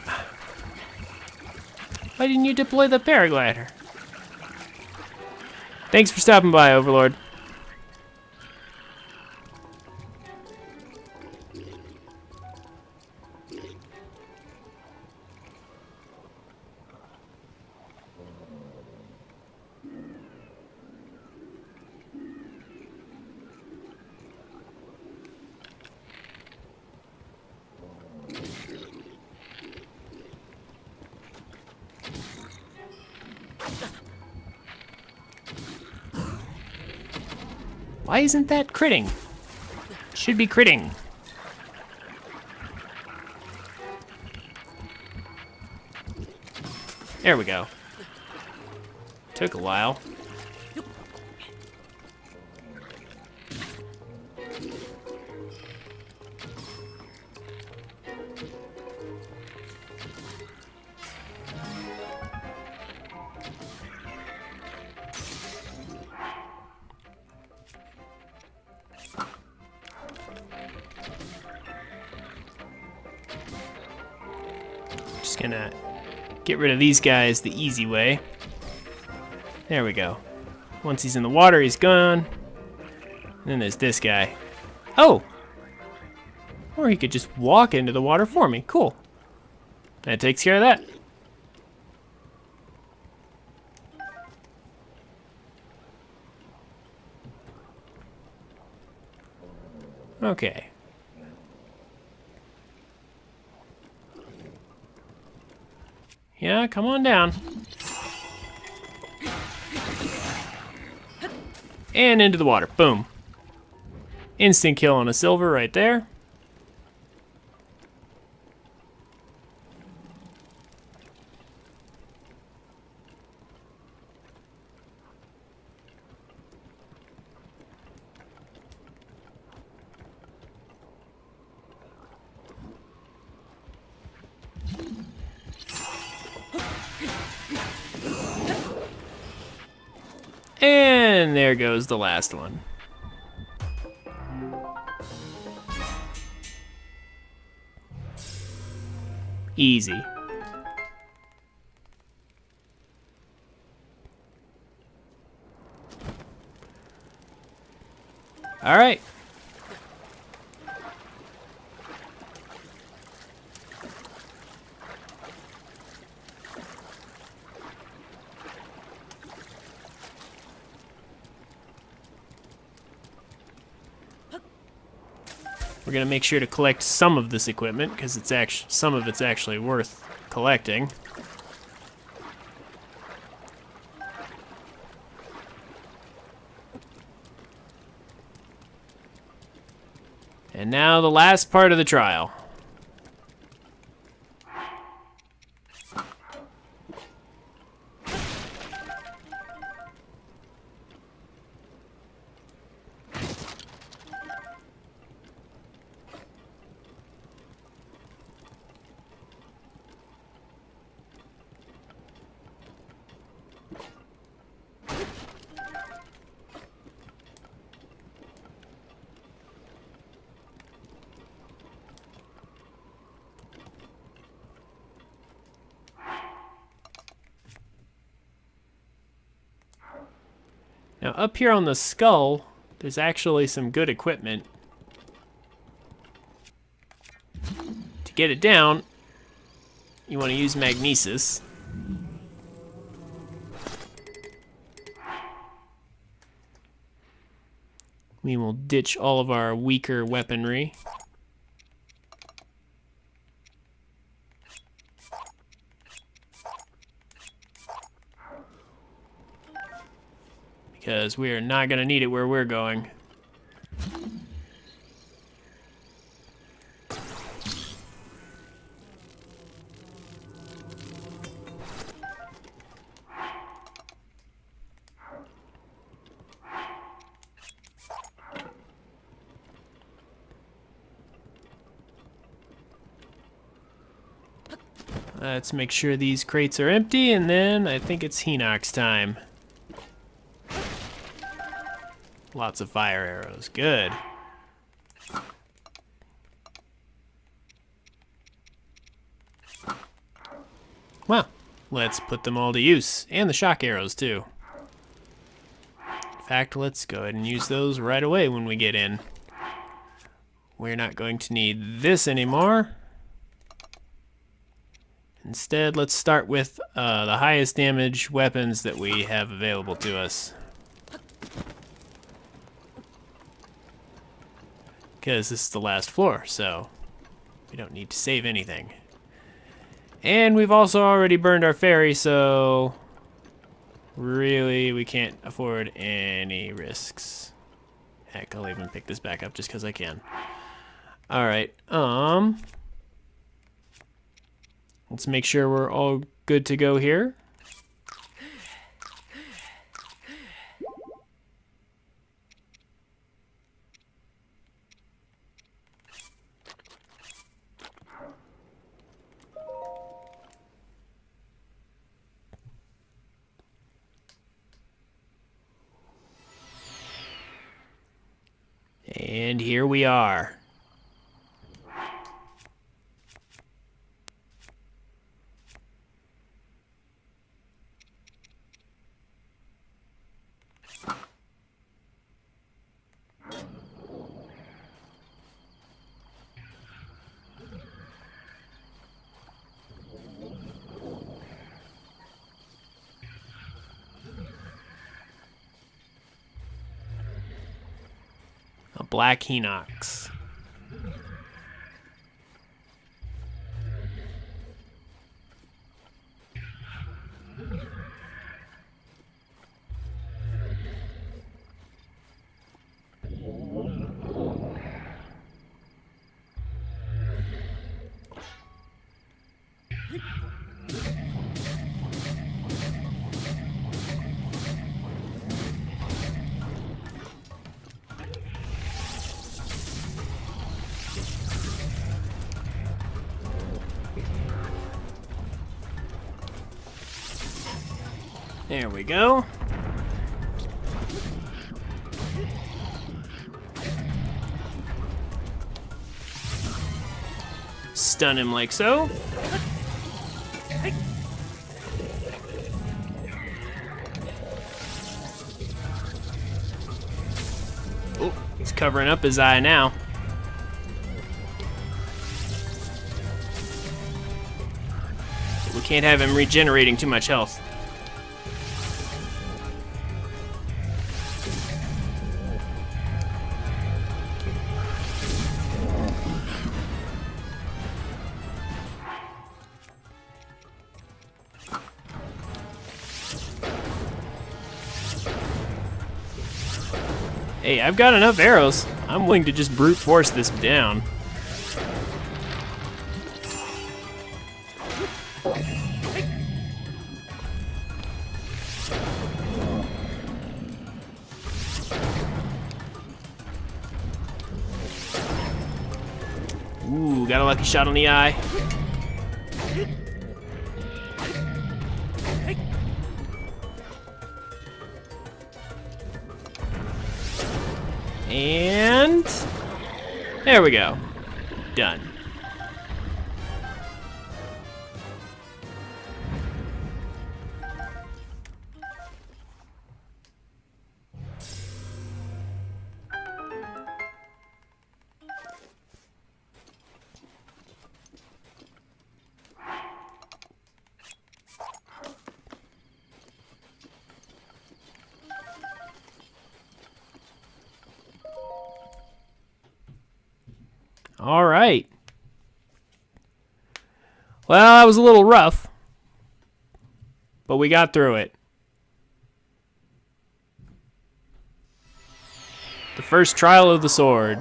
Why didn't you deploy the paraglider? Thanks for stopping by, Overlord. Why isn't that critting? It should be critting. There we go. Took a while. Just gonna get rid of these guys the easy way. There we go. Once he's in the water, he's gone. And then there's this guy. Oh! Or he could just walk into the water for me. Cool. That takes care of that. Okay. Yeah, come on down. And into the water. Boom. Instant kill on a silver right there. And there goes the last one. Easy. All right. We're gonna make sure to collect some of this equipment because some of it's actually worth collecting. And now the last part of the trial. Now up here on the skull, there's actually some good equipment. To get it down, you want to use magnesis. We will ditch all of our weaker weaponry. Because we are not going to need it where we're going. Let's make sure these crates are empty, and then I think it's Hinox time. Lots of fire arrows. Good. Well, let's put them all to use. And the shock arrows, too. In fact, let's go ahead and use those right away when we get in. We're not going to need this anymore. Instead, let's start with the highest damage weapons that we have available to us. Because this is the last floor, so we don't need to save anything. And we've also already burned our ferry, so really we can't afford any risks. Heck, I'll even pick this back up just because I can. Alright, let's make sure we're all good to go here. And here we are. A black Hinox. There we go. Stun him like so. Oh, he's covering up his eye now. We can't have him regenerating too much health. Hey, I've got enough arrows. I'm willing to just brute force this down. Ooh, got a lucky shot on the eye. And there we go. Done. All right. Well, that was a little rough, but we got through it. The first trial of the sword.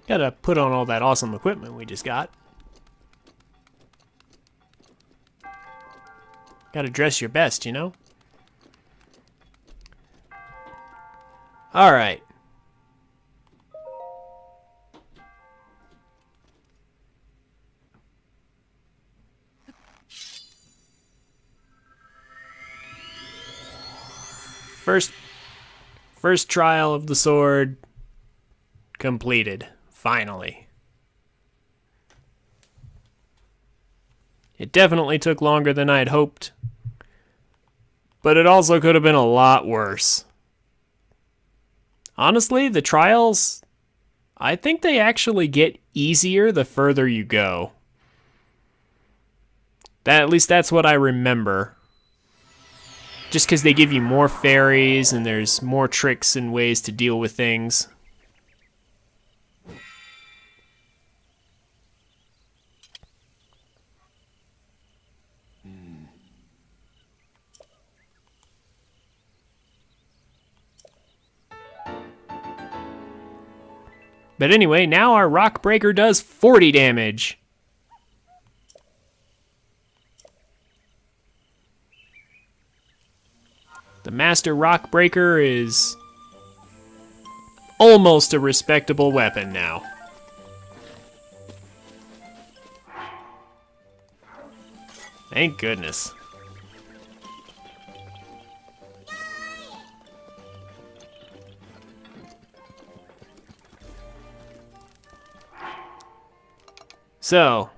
Gotta put on all that awesome equipment we just got. Gotta dress your best, you know? Alright. First trial of the sword completed. Finally. It definitely took longer than I'd hoped, but it also could have been a lot worse. Honestly, the trials, I think they actually get easier the further you go. At least that's what I remember. Just because they give you more fairies and there's more tricks and ways to deal with things. But anyway, now our rock breaker does 40 damage. The master rock breaker is almost a respectable weapon now. Thank goodness. So,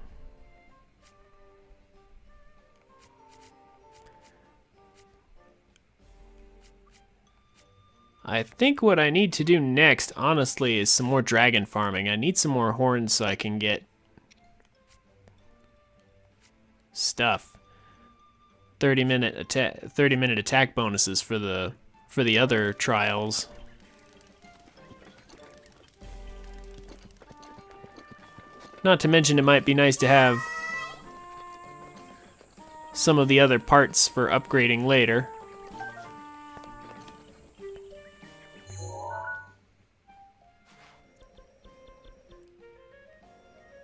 I think what I need to do next, honestly, is some more dragon farming. I need some more horns so I can get stuff. 30-minute attack bonuses for the other trials. Not to mention it might be nice to have some of the other parts for upgrading later.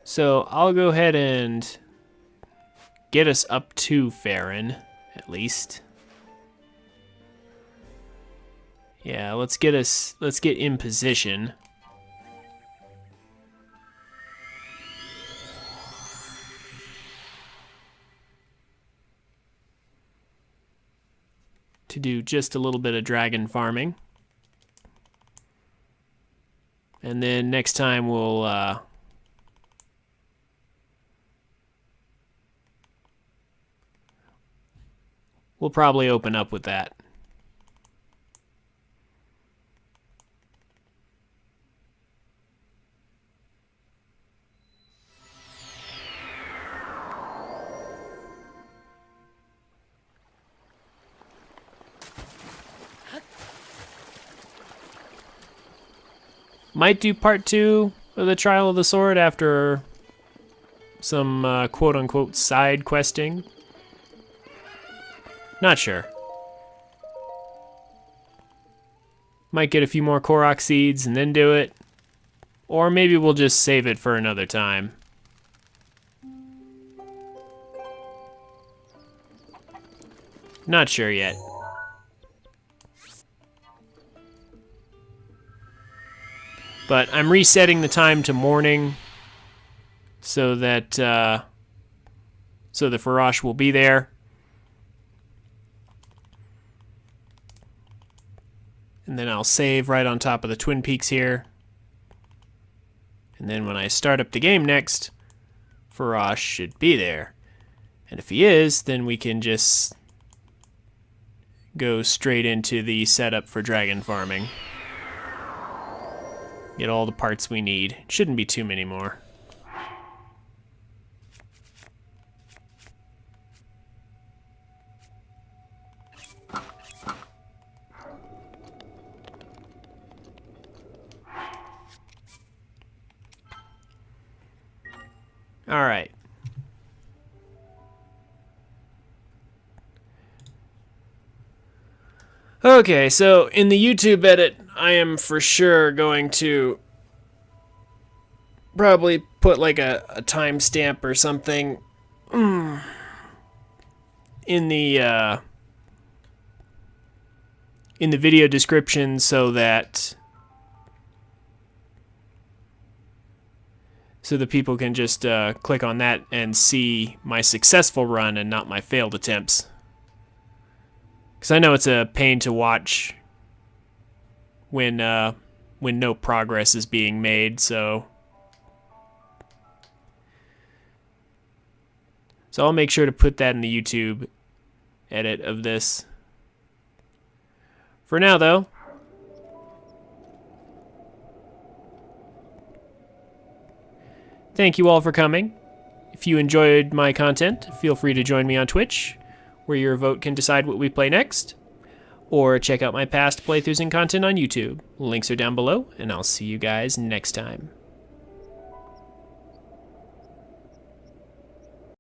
So I'll go ahead and get us up to Farron, at least. Yeah, let's get in position. To do just a little bit of dragon farming. And then next time we'll probably open up with that. Might do part 2 of the Trial of the Sword after some quote-unquote side questing. Not sure. Might get a few more Korok seeds and then do it. Or maybe we'll just save it for another time. Not sure yet. But I'm resetting the time to morning so that the Farash will be there. And then I'll save right on top of the Twin Peaks here. And then when I start up the game next, Farash should be there. And if he is, then we can just go straight into the setup for dragon farming. Get all the parts we need. Shouldn't be too many more. All right. Okay, so in the YouTube edit, I am for sure going to probably put like a timestamp or something in the video description so that people can just click on that and see my successful run and not my failed attempts. Because I know it's a pain to watch when no progress is being made, so I'll make sure to put that in the YouTube edit of this. For now, though, thank you all for coming. If you enjoyed my content, feel free to join me on Twitch, where your vote can decide what we play next, or check out my past playthroughs and content on YouTube. Links are down below, and I'll see you guys next time.